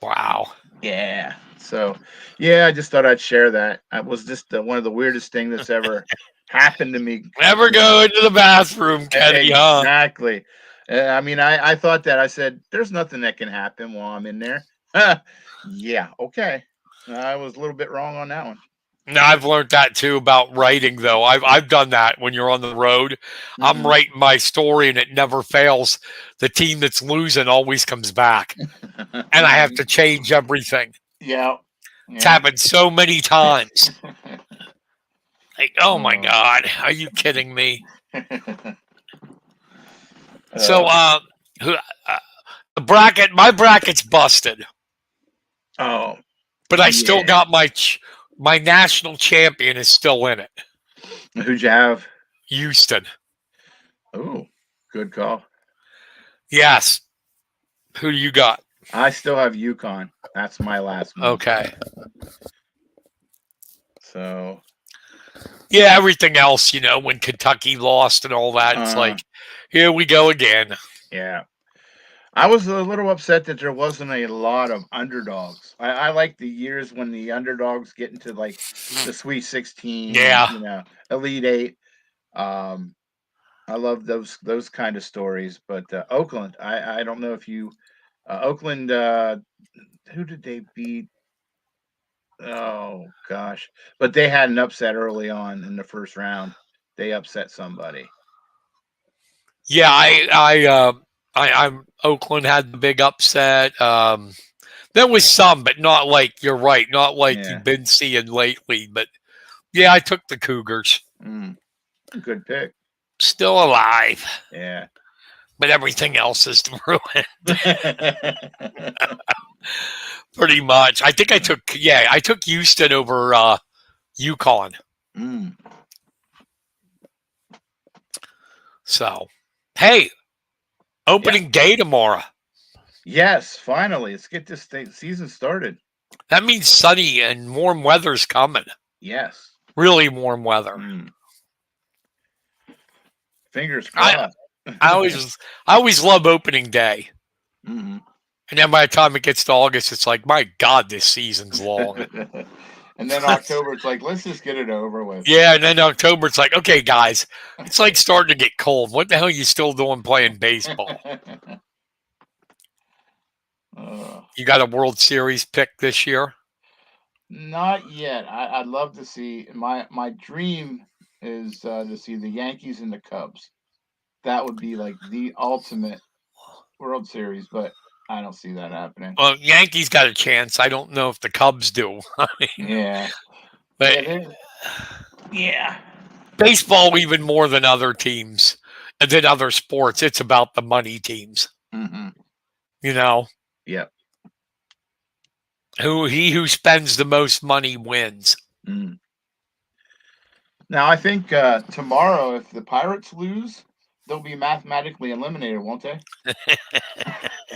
Wow.
Yeah. So, yeah, I just thought I'd share that. It was just one of the weirdest thing that's ever happened to me.
Never go into the bathroom, Kenny, huh?
Exactly. I mean, I thought that. I said, "There's nothing that can happen while I'm in there." Yeah. Okay. I was a little bit wrong on that one.
No, I've learned that too about writing, though. I've done that when you're on the road. I'm
Mhm.
writing my story, and it never fails. The team that's losing always comes back, and I have to change everything.
Yeah.
It's
Yeah.
happened so many times. Like, oh my
Oh.
God, are you kidding me? So, who- uh, my bracket's busted,
Oh,
but I still
yeah.
got my national champion is still in it.
Who'd you have?
Houston.
Oh, good call.
Yes. Who do you got?
I still have UConn. That's my last one.
Okay.
So,
Yeah, everything else, when Kentucky lost and all that, it's like, here we go again.
yeah. I was a little upset that there wasn't a lot of underdogs. I like the years when the underdogs get into like the Sweet 16,
Yeah.
Elite Eight. Um, I love those kind of stories. But Oakland, I don't know if you Oakland. Who did they beat? Oh gosh, but they had an upset early on in the first round. They upset somebody.
Yeah, I'm Oakland had the big upset. There was some, but not like you're right, not like
Yeah,
you've been seeing lately. But yeah, I took the Cougars.
good pick.
Still alive,
Yeah.
but everything else is ruined. Pretty much. I think I took Houston over UConn.
Mm.
So, hey, opening day tomorrow.
Yes, finally. Let's get this season started.
That means sunny and warm weather's coming.
Yes.
Really warm weather.
Mm. Fingers crossed.
I always love opening day.
Mm-hmm.
And then by the time it gets to August, it's like, my God, this season's long.
And then October, it's like, let's just get it over with.
Yeah, and then October, it's like, okay, guys, it's like starting to get cold. What the hell are you still doing playing baseball? You got a World Series pick this year?
Not yet. I'd love to see. My dream is to see the Yankees and the Cubs. That would be like the ultimate World Series, but I don't see that happening.
Well, Yankees got a chance. I don't know if the Cubs do.
Yeah.
But
yeah.
Baseball, even more than other teams, and than other sports, it's about the money teams.
Mm-hmm.
You know?
Yep.
Who spends the most money wins.
Mm. Now, I think tomorrow, if the Pirates lose, they'll be mathematically eliminated, won't they?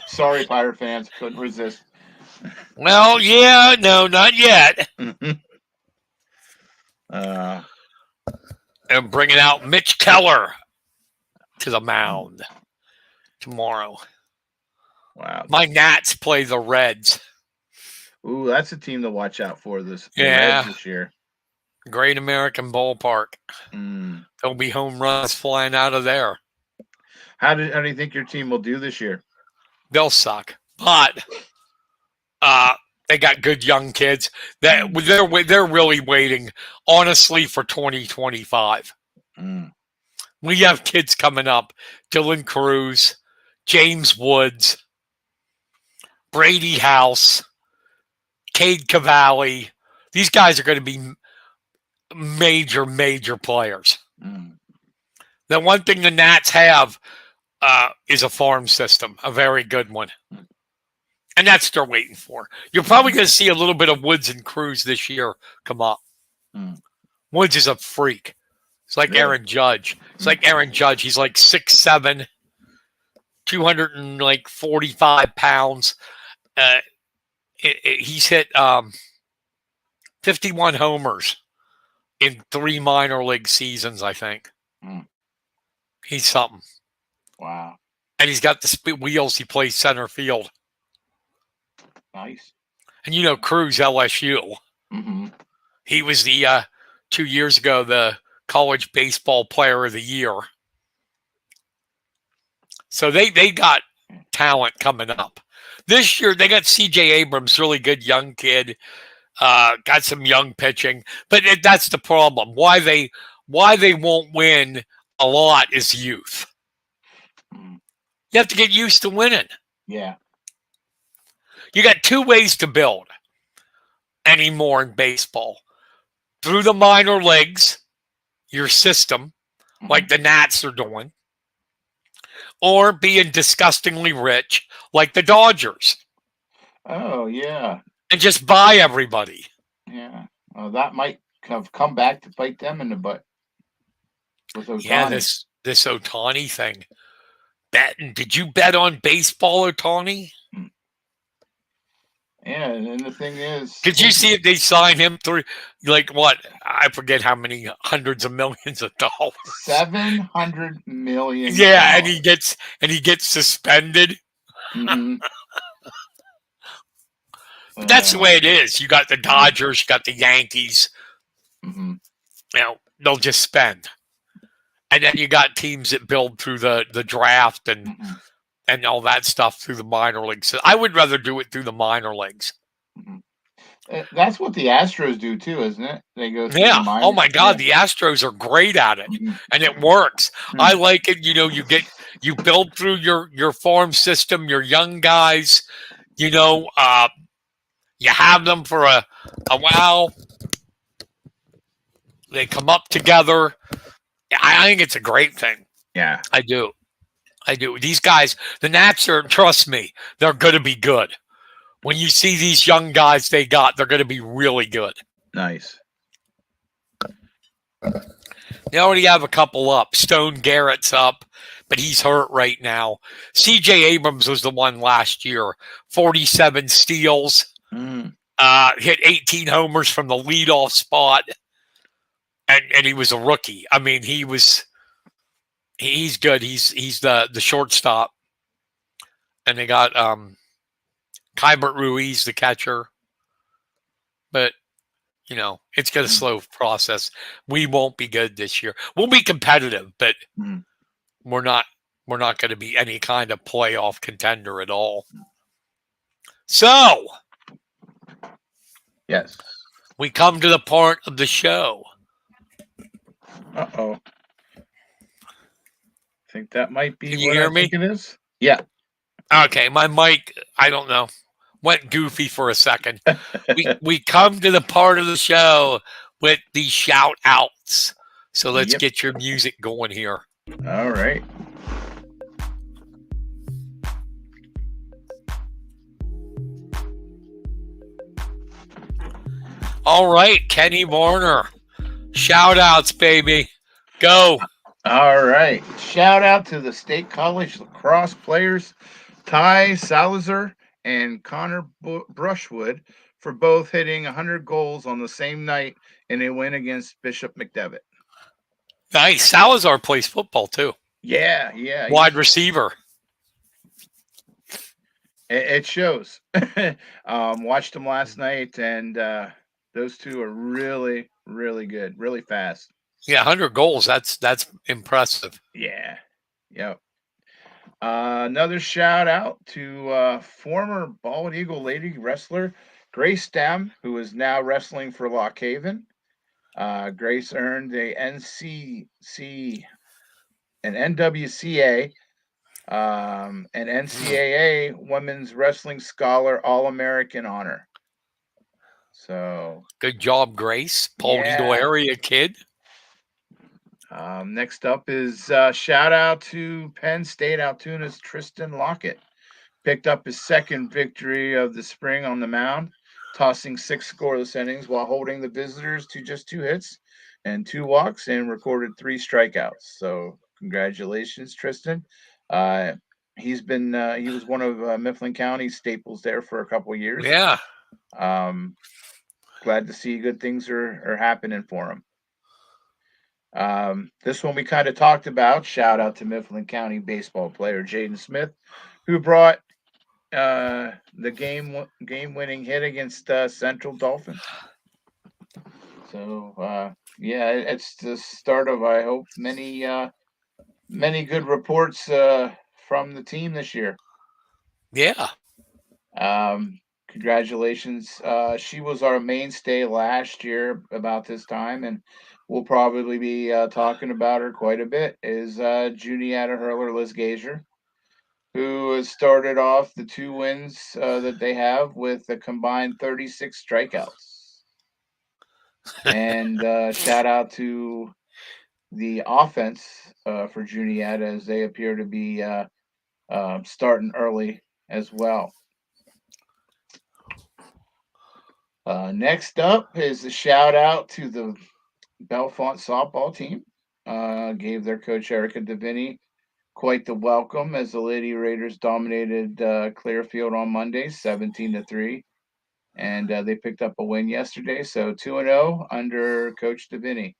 Sorry, Pirate fans. Couldn't resist.
Well, yeah, no, not yet. And bringing out Mitch Keller to the mound tomorrow.
Wow.
My Nats play the Reds.
Ooh, that's a team to watch out for the
Yeah.
Reds this year.
Great American Ballpark.
Mm.
There'll be home runs flying out of there.
How do you think your team will do this year?
They'll suck, but they got good young kids. They're really waiting, honestly, for 2025.
Mm.
We have kids coming up: Dylan Cruz, James Woods, Brady House, Cade Cavalli. These guys are going to be major players.
Mm.
The one thing the Nats have is a farm system, a very good one. And that's what they're waiting for. You're probably going to see a little bit of Woods and Cruz this year come up.
Mm.
Woods is a freak. It's like Aaron Judge. It's like Aaron Judge. He's like 6'7", 245 pounds. He's hit 51 homers in 3 minor league seasons, I think.
Mm.
He's something.
Wow.
And he's got the wheels. He plays center field.
Nice.
And you know Cruz, LSU.
Mm-hmm.
He was the 2 years ago the college baseball player of the year. So they got talent coming up. This year they got C.J. Abrams, really good young kid. Got some young pitching, but that's the problem. Why they won't win a lot is youth. You have to get used to winning.
Yeah.
You got 2 ways to build anymore in baseball. Through the minor leagues, your system, like the Nats are doing, or being disgustingly rich, like the Dodgers.
Oh, yeah.
And just buy everybody.
Yeah. Well, that might have come back to bite them in the butt. With Ohtani.
Yeah, this Ohtani thing. Did you bet on baseball, Ohtani?
Yeah, and the thing is...
Did you see if they signed him through, like what? I forget how many hundreds of millions of dollars.
$700 million.
Yeah, and he gets suspended.
Mm-hmm.
But that's the way it is. You got the Dodgers, you got the Yankees.
Mm-hmm.
You know, they'll just spend. And then you got teams that build through the draft and all that stuff through the minor leagues. So I would rather do it through the minor leagues.
That's what the Astros do too, isn't it? They go through
the
minor.
Oh my God, the Astros are great at it, and it works. I like it. You know, you build through your farm system, your young guys. You know, you have them for a while. They come up together. I think it's a great thing.
Yeah,
I do. These guys, the Nats are, trust me, they're going to be good. When you see these young guys they're going to be really good.
Nice.
They already have a couple up. Stone Garrett's up, but he's hurt right now. C.J. Abrams was the one last year. 47 steals. Hit 18 homers from the leadoff spot. And he was a rookie. I mean, he's good. He's the shortstop. And they got Kybert Ruiz, the catcher. But it's got a slow process. We won't be good this year. We'll be competitive, but we're not going to be any kind of playoff contender at all. So,
yes,
we come to the part of the show.
Uh-oh. I think that might be
Can you hear me?
Think it is. Yeah.
Okay, my mic, I don't know, went goofy for a second. we come to the part of the show with the shout outs. So let's get your music going here.
All right.
All right, Kenny Warner. Shout outs, baby. Go.
All right. Shout out to the State College lacrosse players, Ty Salazar and Connor Brushwood, for both hitting 100 goals on the same night in a win against Bishop McDevitt.
Nice. Salazar plays football too.
Yeah.
Wide receiver.
It shows. Watched them last night, and those two are really, really good, really fast.
Yeah, 100 goals. That's impressive.
Yeah. Yep. Another shout out to former Bald Eagle lady wrestler Grace Stam, who is now wrestling for Lock Haven. Grace earned a an NWCA, an NCAA Women's Wrestling Scholar All-American honor. So
good job, Grace. Bald Eagle area kid.
Next up is shout out to Penn State Altoona's Tristan Lockett. Picked up his second victory of the spring on the mound, tossing 6 scoreless innings while holding the visitors to just 2 hits and 2 walks, and recorded 3 strikeouts. So congratulations, Tristan. He was one of Mifflin County's staples there for a couple of years.
Yeah.
Glad to see good things are happening for him. This one we kind of talked about. Shout out to Mifflin County baseball player Jaden Smith, who brought the game-winning hit against Central Dolphins. So it's the start of, I hope, many good reports from the team this year.
Yeah.
Congratulations. She was our mainstay last year about this time, and we'll probably be talking about her quite a bit, is Juniata Hurler Liz Gazier, who has started off the 2 wins that they have with a combined 36 strikeouts. And shout out to the offense for Juniata, as they appear to be starting early as well. Next up is a shout out to the Bellefonte softball team. Gave their coach Erica Davini quite the welcome as the Lady Raiders dominated Clearfield on Monday, 17-3, and they picked up a win yesterday. So 2-0 under Coach Davini.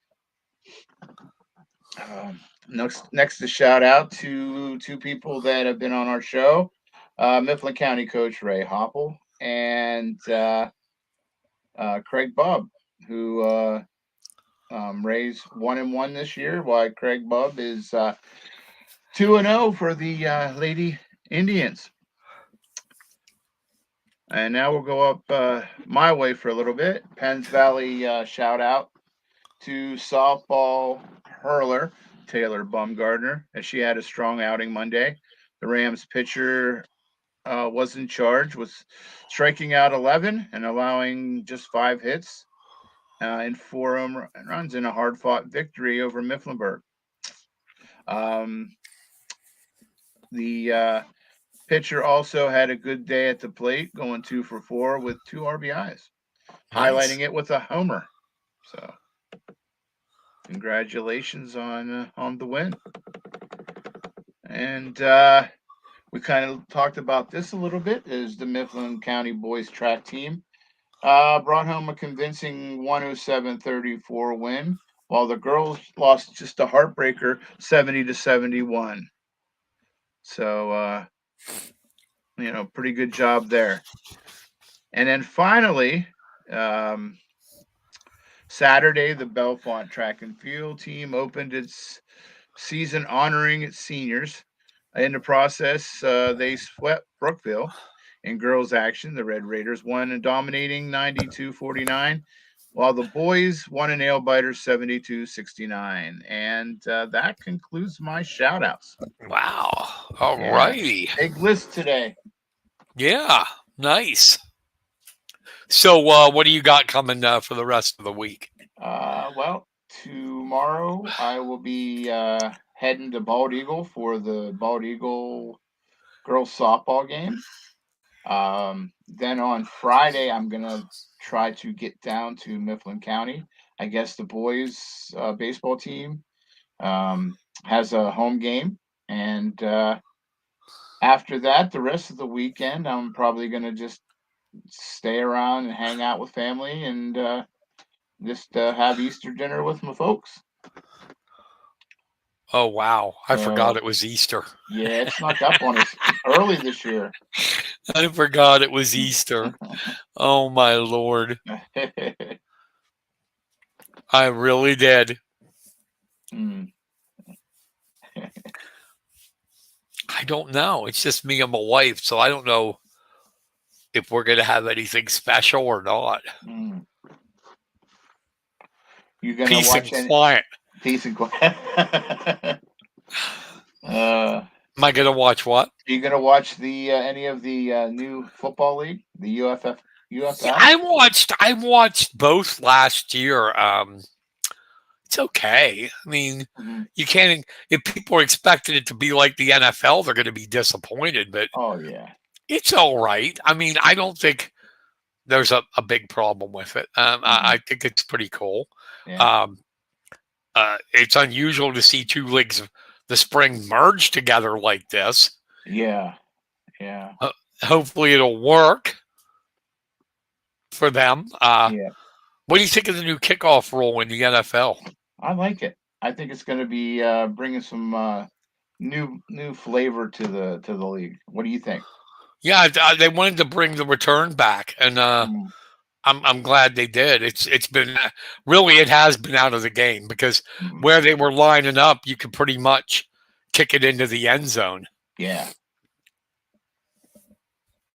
Next, a shout out to 2 people that have been on our show: Mifflin County coach Ray Hopple and Craig Bubb, who Ray's 1-1 this year, while Craig Bubb is 2-0 for the Lady Indians. And now we'll go up my way for a little bit. Penns Valley shout out to softball hurler Taylor Bumgardner, as she had a strong outing Monday. The Rams pitcher was in charge, was striking out 11 and allowing just 5 hits and 4 home runs in a hard-fought victory over Mifflinburg. The Pitcher also had a good day at the plate, going 2 for 4 with 2 RBIs,
Nice.
highlighting it with a homer. So, congratulations on the win. And we kind of talked about this a little bit. Is the Mifflin County boys track team brought home a convincing 107-34 win, while the girls lost just a heartbreaker 70-71. So, pretty good job there. And then finally, Saturday, the Bellefonte track and field team opened its season honoring its seniors. In the process, they swept Brookville in girls action. The Red Raiders won a dominating 92-49, while the boys won a nail biter 72-69. And that concludes my shout outs.
Wow. All righty.
Big list today.
Yeah. Nice. So what do you got coming for the rest of the week?
Well, tomorrow I will be heading to Bald Eagle for the Bald Eagle girls softball game. Then on Friday, I'm going to try to get down to Mifflin County. I guess the boys baseball team has a home game. And after that, the rest of the weekend, I'm probably going to just stay around and hang out with family and just have Easter dinner with my folks.
Oh, wow. I forgot it was Easter.
Yeah, it snuck up on us early this year.
I forgot it was Easter. Oh, my Lord. I really did. I don't know. It's just me and my wife, so I don't know if we're going to have anything special or not.
You going to watch
and quiet.
Peace and quiet.
Am I going to watch what?
Are you going to watch the any of the new football league, the UFF?
Yeah, I watched both last year. It's okay. I mean, you can't. If people are expecting it to be like the NFL, they're going to be disappointed. But it's all right. I mean, I don't think there's a big problem with it. I think it's pretty cool.
Yeah.
It's unusual to see two leagues of the spring merge together like this.
Yeah.
Hopefully it'll work for them.
Yeah.
What do you think of the new kickoff rule in the NFL?
I like it. I think it's going to be bringing some new flavor to the league. What do you think?
Yeah, they wanted to bring the return back, and I'm glad they did. It's been really, it has been out of the game because where they were lining up, you could pretty much kick it into the end zone.
Yeah.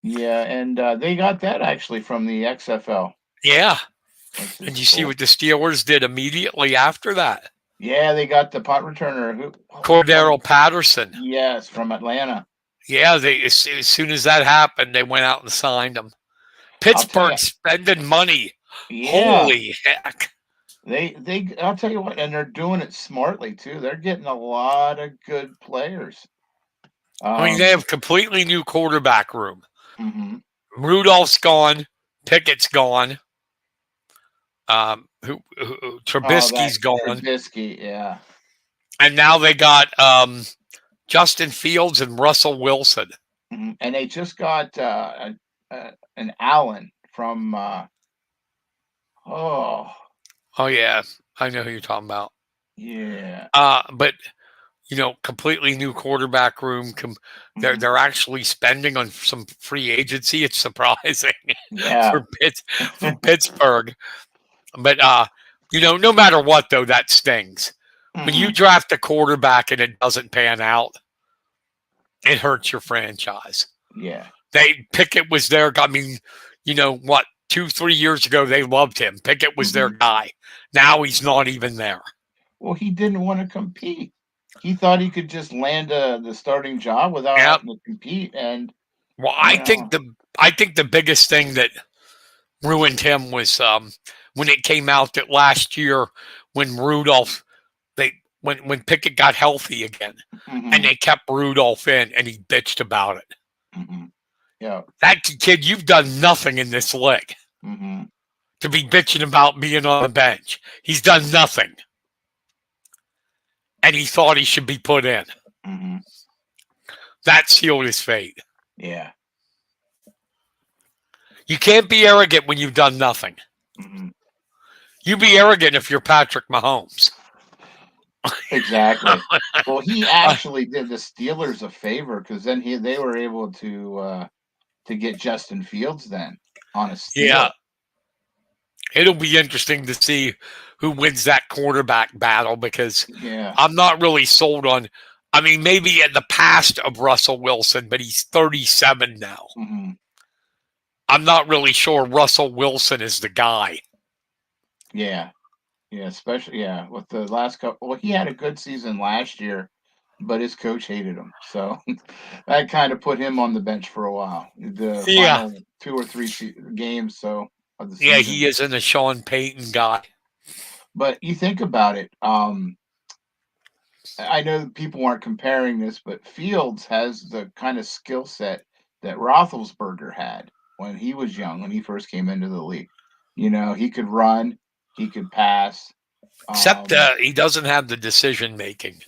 Yeah, and they got that actually from the XFL.
Yeah. And you see what the Steelers did immediately after that?
Yeah, they got the punt returner.
Cordero Patterson.
Yes, from Atlanta.
Yeah, as soon as that happened, they went out and signed him. Pittsburgh spending money.
Yeah.
Holy heck.
I'll tell you what, and they're doing it smartly too. They're getting a lot of good players.
I mean, they have completely new quarterback room.
Mm-hmm.
Rudolph's gone. Pickett's gone. Trubisky's gone.
Trubisky, yeah.
And now they got Justin Fields and Russell Wilson.
Mm-hmm. And they just got an Allen from
Oh yeah, I know who you're talking about.
Yeah.
But completely new quarterback room. They're actually spending on some free agency. It's surprising.
Yeah.
for Pittsburgh. But no matter what though, that stings. When you draft a quarterback and it doesn't pan out, it hurts your franchise.
Yeah.
Pickett was their guy. I mean, 2-3 years ago, they loved him. Pickett was their guy. Now he's not even there.
Well, he didn't want to compete. He thought he could just land the starting job without having to compete. And
I think the biggest thing that ruined him was when it came out that last year when Rudolph, when Pickett got healthy again, and they kept Rudolph in, and he bitched about it.
Mm-hmm. Yeah.
That kid, you've done nothing in this league
Mm-hmm.
to be bitching about being on the bench. He's done nothing. And he thought he should be put in.
Mm-hmm.
That sealed his fate.
Yeah.
You can't be arrogant when you've done nothing.
Mm-hmm.
You be arrogant if you're Patrick Mahomes.
Exactly. Well, he actually did the Steelers a favor because then they were able to get Justin Fields then on a
Yeah,
steal.
it'll be interesting to see who wins that quarterback battle because
Yeah.
I'm not really sold on. I mean, maybe at the past of Russell Wilson, but he's 37 now.
Mm-hmm.
I'm not really sure Russell Wilson is the guy.
Yeah. Yeah. Especially with the last couple. Well, he had a good season last year, but his coach hated him, so that kind of put him on the bench for a while. The
Yeah,
final 2 or 3 games of the
yeah,
season.
he isn't a Sean Payton guy.
But you think about it. I know that people aren't comparing this, but Fields has the kind of skill set that Roethlisberger had when he was young, when he first came into the league. He could run, he could pass.
Except
Um,
he doesn't have the decision making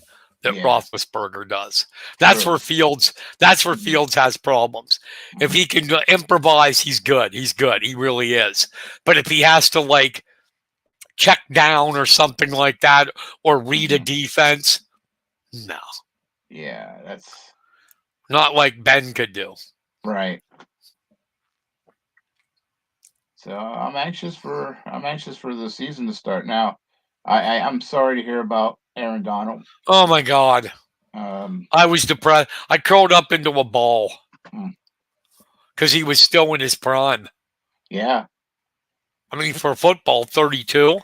that
yeah,
Roethlisberger does. That's
true.
where Fields. That's where
Mhm,
Fields has problems. If
mhm,
he can improvise, he's good. He's good. He really is. But if he has to like check down or something like that, or read a
mhm.
defense, no,
Yeah, that's
not like Ben could do.
right. So I'm anxious for the season to start now. I'm sorry to hear about Aaron Donald.
Oh my God,
Um,
I was depressed. I curled up into a ball
mm,
because he was still in his prime.
yeah.
I mean, for football, 32.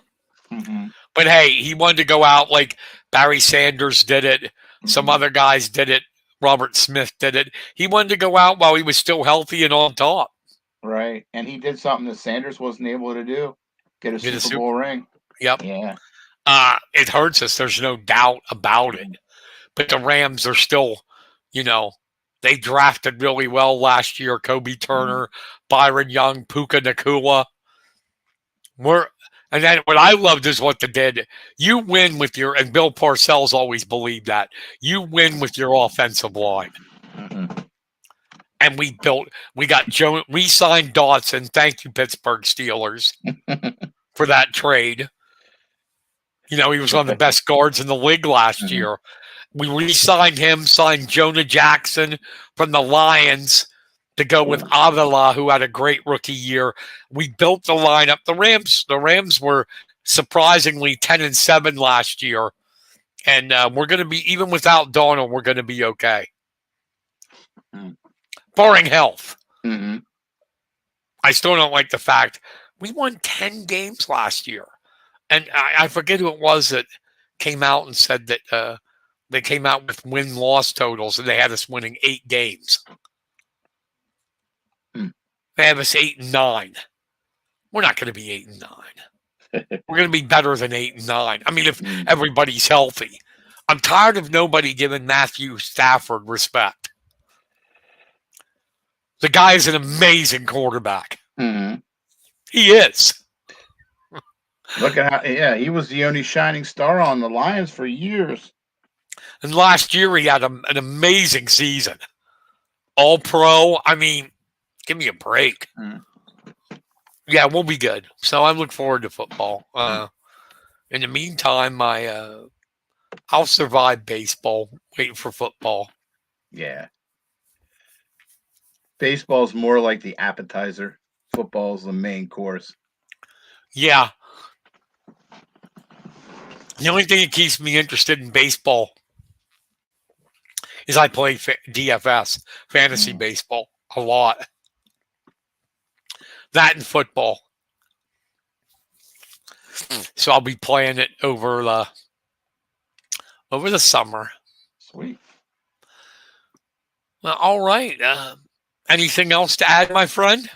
Hmm.
But hey, he wanted to go out like Barry Sanders did it. Some
Hmm.
other guys did it. Robert Smith did it. He wanted to go out while he was still healthy and on top.
Right. And he did something that Sanders wasn't able to do. Get a
Get a
Super
super.
Bowl ring.
Yep.
Yeah.
It hurts us. There's no doubt about it.
Mhm,
But the Rams are still, you know, they drafted really well last year. Kobe
mhm,
Turner, Byron Young, Puka Nakua. We're and then what I loved is what they did. You win with your and Bill Parcells always believed that you win with your offensive line.
mhm.
And we got Joe, re-signed Dotson. Thank you, Pittsburgh Steelers, for that trade. You know, he was one of the best guards in the league last
Mhm,
year. We re-signed him, signed Jonah Jackson from the Lions to go with Avila, who had a great rookie year. We built the lineup. The Rams were surprisingly 10-7 last year, and we're going to be even without Donald. We're going to be okay,
mhm,
barring health.
mhm.
I still don't like the fact we won 10 games last year, and I forget who it was that came out and said that they came out with win-loss totals, and they had us winning 8 games.
Mm.
They have us 8-9. We're not going to be 8-9. We're going to be better than 8-9. I mean, if
Mm.
everybody's healthy. I'm tired of nobody giving Matthew Stafford respect. The guy is an amazing quarterback.
Mhm.
He is.
Look at how he was the only shining star on the Lions for years.
And last year he had an amazing season. All pro. I mean, give me a break.
Mm,
Yeah, we'll be good. So I look forward to football.
mm.
In the meantime, I'll survive baseball, waiting for football.
Yeah. Baseball's more like the appetizer. Football's the main course.
Yeah. The only thing that keeps me interested in baseball is I play DFS, fantasy
Mm.
baseball, a lot. That and football. So I'll be playing it over the summer.
Sweet.
Well, all right. Anything else to add, my friend?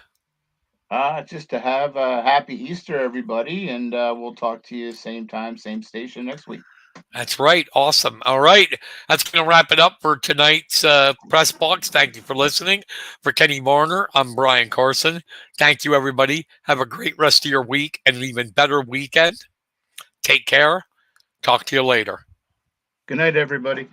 Just to have a happy Easter, everybody, and we'll talk to you same time, same station next week.
That's right. Awesome. All right. That's going to wrap it up for tonight's press box. Thank you for listening. For Kenny Marner, I'm Brian Carson. Thank you, everybody. Have a great rest of your week and an even better weekend. Take care. Talk to you later.
Good night, everybody.